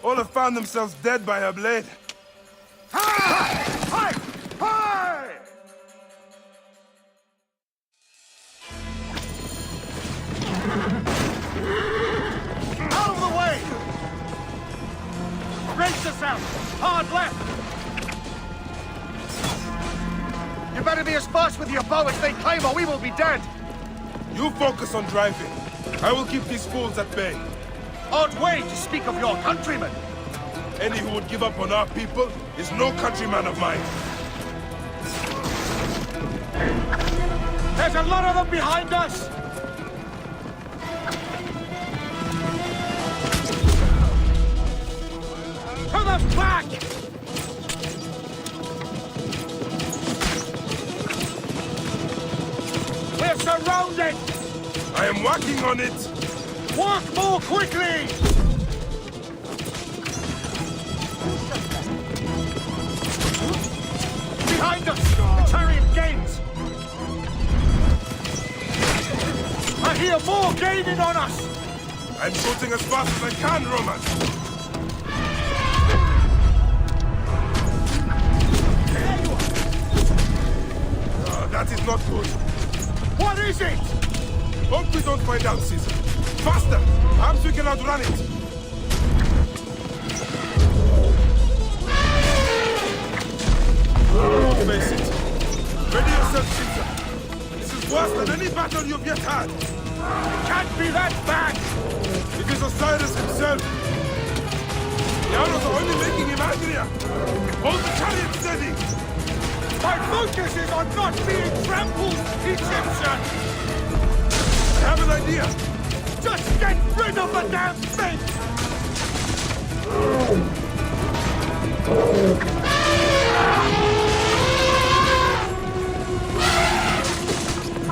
All have found themselves dead by her blade. Hi! Hi! Hi! Out of the way! Brace yourself! Hard left! You better be as fast with your bow as they claim, or we will be dead! You focus on driving. I will keep these fools at bay. Odd way to speak of your countrymen! Any who would give up on our people is no countryman of mine. There's a lot of them behind us! To the back! We're surrounded! I am working on it! Work more quickly! Behind us! The chariot gains! I hear more gaining on us! I'm shooting as fast as I can, Roman! That is not good. What is it? Hope we don't find out, Caesar. Faster! Perhaps we can outrun it. Face it. Ready yourself, Caesar. This is worse than any battle you've yet had. It can't be that bad! It is Osiris himself. The arrows are only making him angrier. Hold the chariot steady. My focus is on not being trampled, Egyptian! I have an idea. Just get rid of the damn thing! The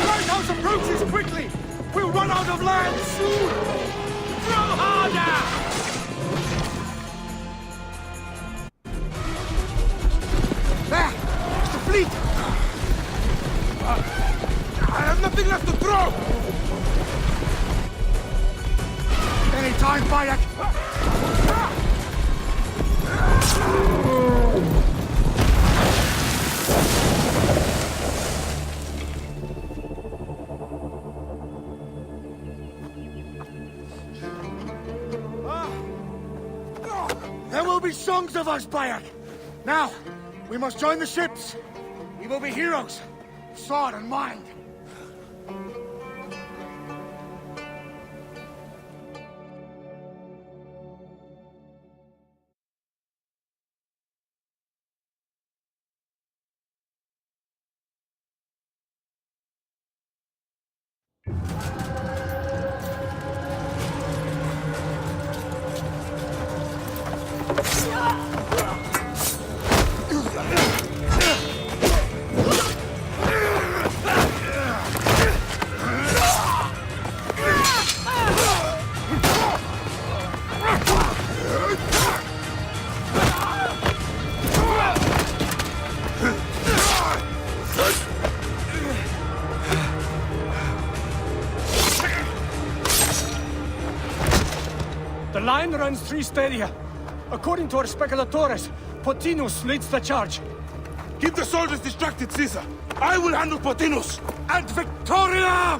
lighthouse approaches quickly! We'll run out of land soon! Throw harder! There! It's the fleet! I have nothing left to throw! Any time, Bayek! There will be songs of us, Bayek! Now, we must join the ships! We will be heroes, sword and mind! The line runs 3 stadia. According to our speculatores, Pothinus leads the charge. Keep the soldiers distracted, Caesar. I will handle Pothinus. And Victoria!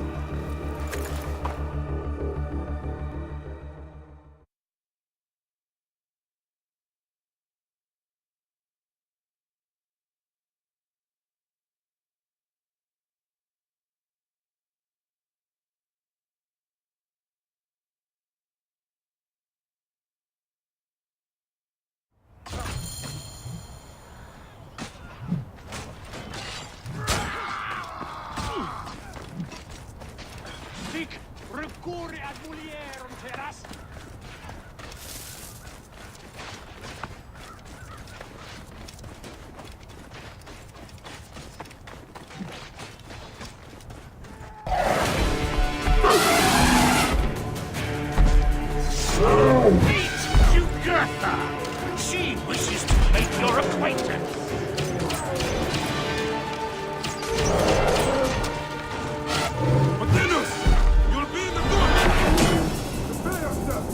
Sic recurre ad mulierum terras. Meet Jugurtha! She wishes to make your acquaintance! Pothinus! You'll be in the good! Prepare yourself!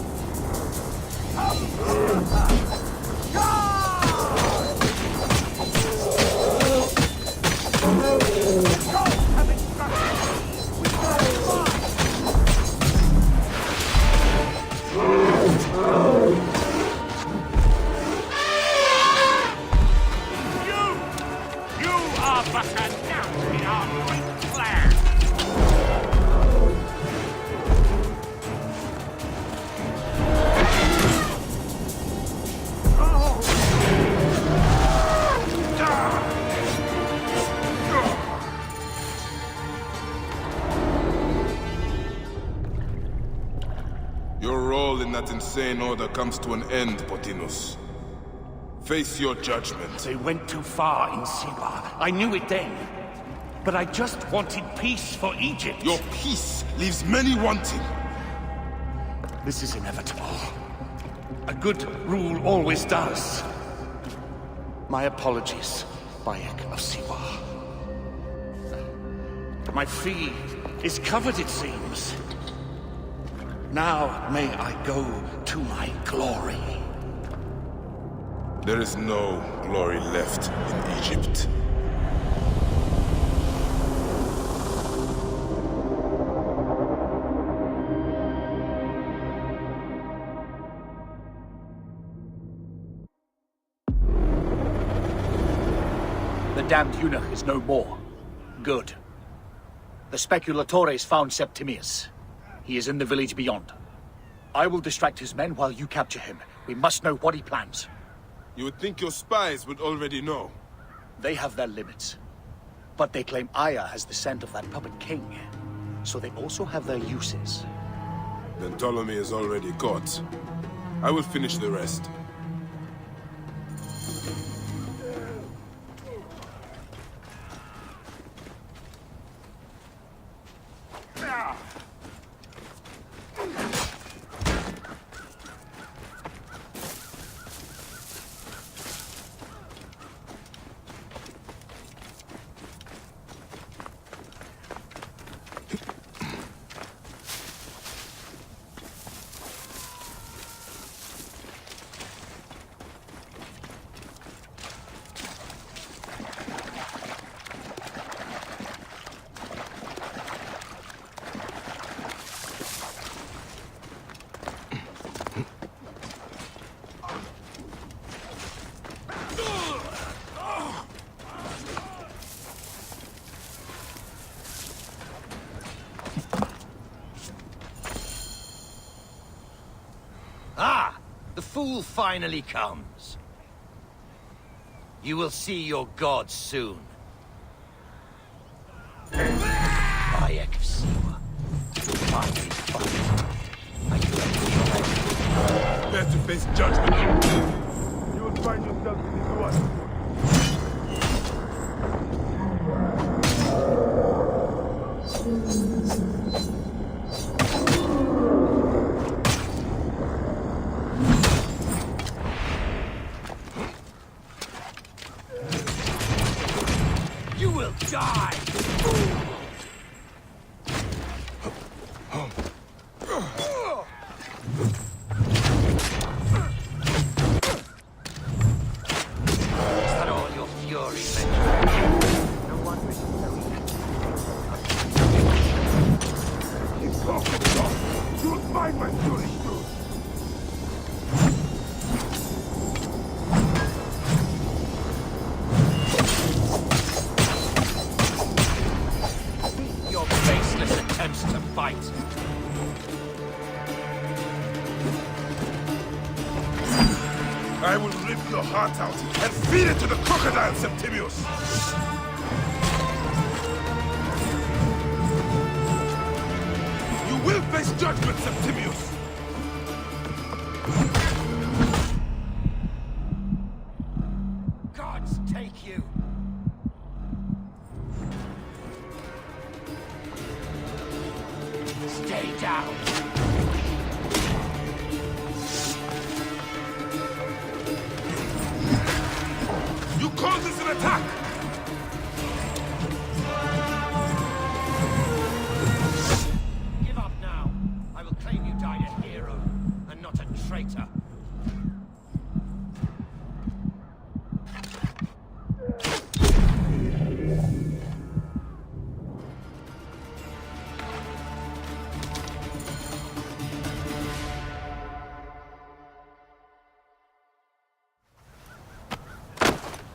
that insane order comes to an end, Potinus. Face your judgment. They went too far in Siwa. I knew it then. But I just wanted peace for Egypt. Your peace leaves many wanting. This is inevitable. A good rule always does. My apologies, Bayek of Siwa. My fee is covered, it seems. Now may I go to my glory. There is no glory left in Egypt. The damned eunuch is no more. Good. The speculatores found Septimius. He is in the village beyond. I will distract his men while you capture him. We must know what he plans. You would think your spies would already know. They have their limits. But they claim Aya has the scent of that puppet king. So they also have their uses. Then Ptolemy is already caught. I will finish the rest. The fool finally comes. You will see your gods soon. Bayek of Siwa. Finally fight. Are you ready? Prepare to face judgment. You will find yourself in this one. You will die! Is that all your fury, Benjamin? No wonder it's so Keep talking, Doc. You'll find my fury soon. your faceless attempts to fight. I will rip your heart out and feed it to the crocodile, Septimius! You will face judgment, Septimius! Gods take you! Stay down! You call this an attack! Give up now. I will claim you died a hero, and not a traitor.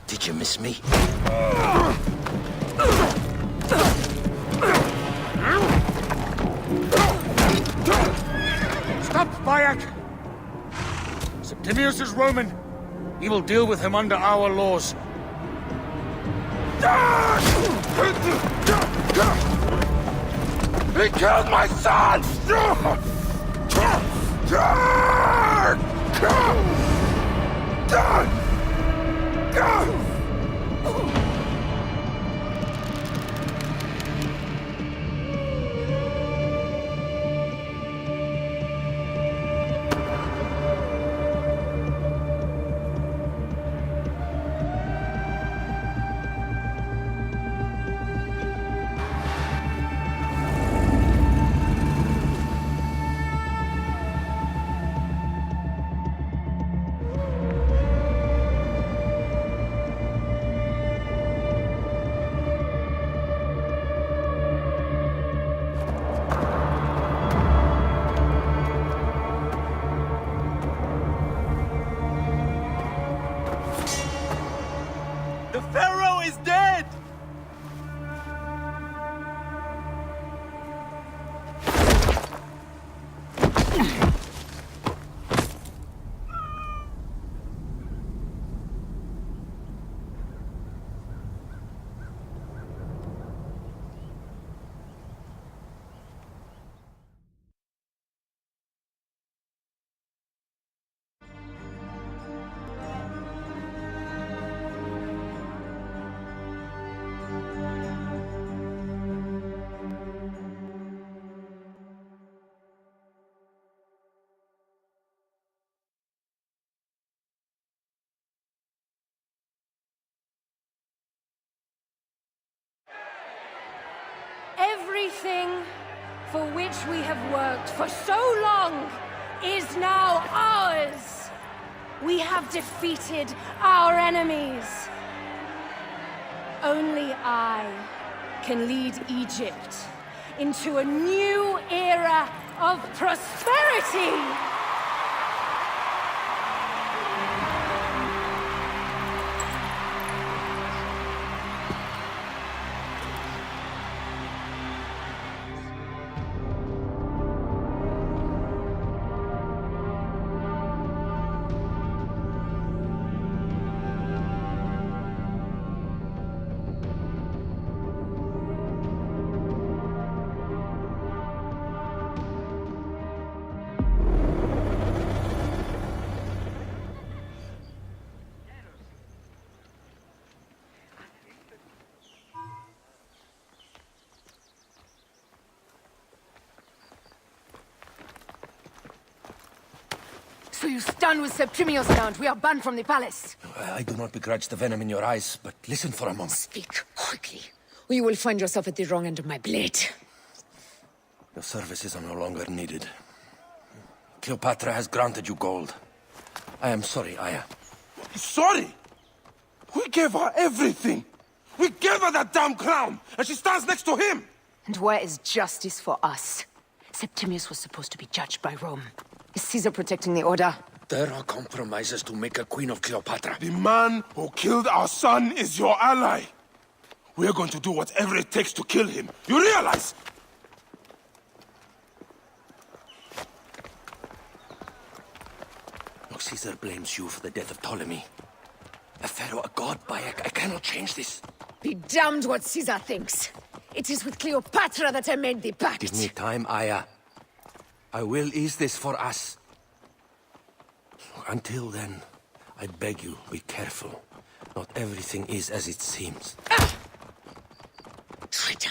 Did you miss me? Stop, Bayek! Septimius is Roman. We will deal with him under our laws. He killed my son! The Pharaoh is dead! Everything for which we have worked for so long is now ours. We have defeated our enemies. Only I can lead Egypt into a new era of prosperity. So you stand with Septimius now, and we are banned from the palace. I do not begrudge the venom in your eyes, but listen for a moment. Speak quickly, or you will find yourself at the wrong end of my blade. Your services are no longer needed. Cleopatra has granted you gold. I am sorry, Aya. Sorry? We gave her everything. We gave her that damn crown, and she stands next to him. And where is justice for us? Septimius was supposed to be judged by Rome. Is Caesar protecting the order? There are compromises to make a queen of Cleopatra. The man who killed our son is your ally. We're going to do whatever it takes to kill him. You realize? Look, Caesar blames you for the death of Ptolemy. A pharaoh, a god, Bayek. I cannot change this. Be damned what Caesar thinks. It is with Cleopatra that I made the pact. Give me time, Aya. I will ease this for us. Until then, I beg you, be careful. Not everything is as it seems. Traitor.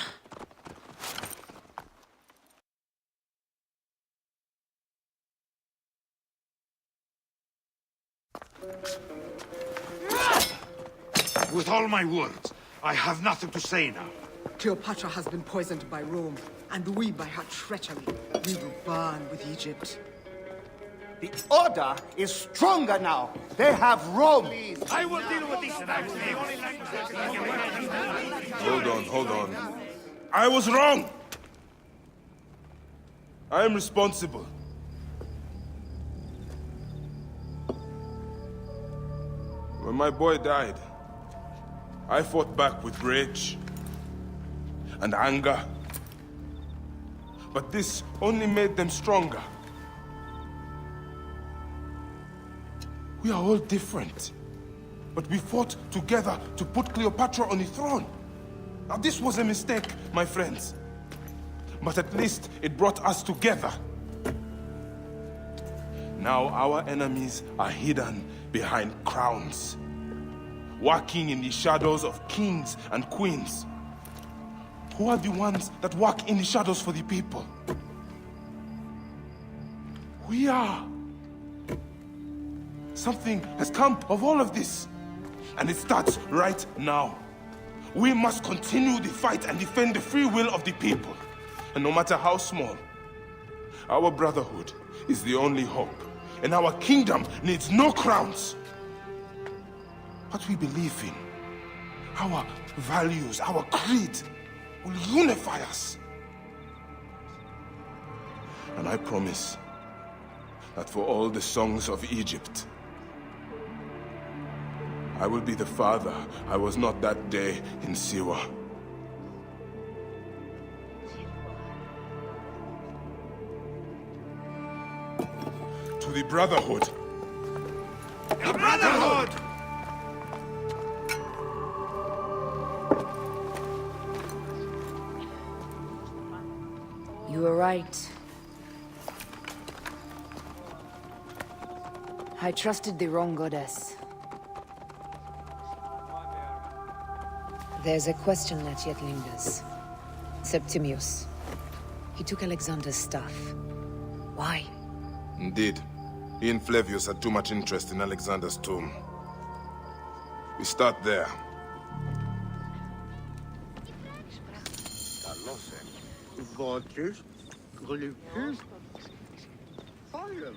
With all my words, I have nothing to say now. Cleopatra has been poisoned by Rome, and we by her treachery. We will burn with Egypt. The Order is stronger now. They have Rome. I will deal with these Hold on. I was wrong. I am responsible. When my boy died, I fought back with rage and anger. But this only made them stronger. We are all different. But we fought together to put Cleopatra on the throne. Now this was a mistake, my friends. But at least it brought us together. Now our enemies are hidden behind crowns, working in the shadows of kings and queens. Who are the ones that work in the shadows for the people? We are. Something has come of all of this, and it starts right now. We must continue the fight and defend the free will of the people. And no matter how small, our brotherhood is the only hope, and our kingdom needs no crowns. What we believe in, our values, our creed, will unify us. And I promise that for all the songs of Egypt, I will be the father I was not that day in Siwa. To the Brotherhood. The Brotherhood! You were right. I trusted the wrong goddess. There's a question that yet lingers. Septimius. He took Alexander's stuff. Why? Indeed. He and Flavius had too much interest in Alexander's tomb. We start there. Watches, glimpses, fire.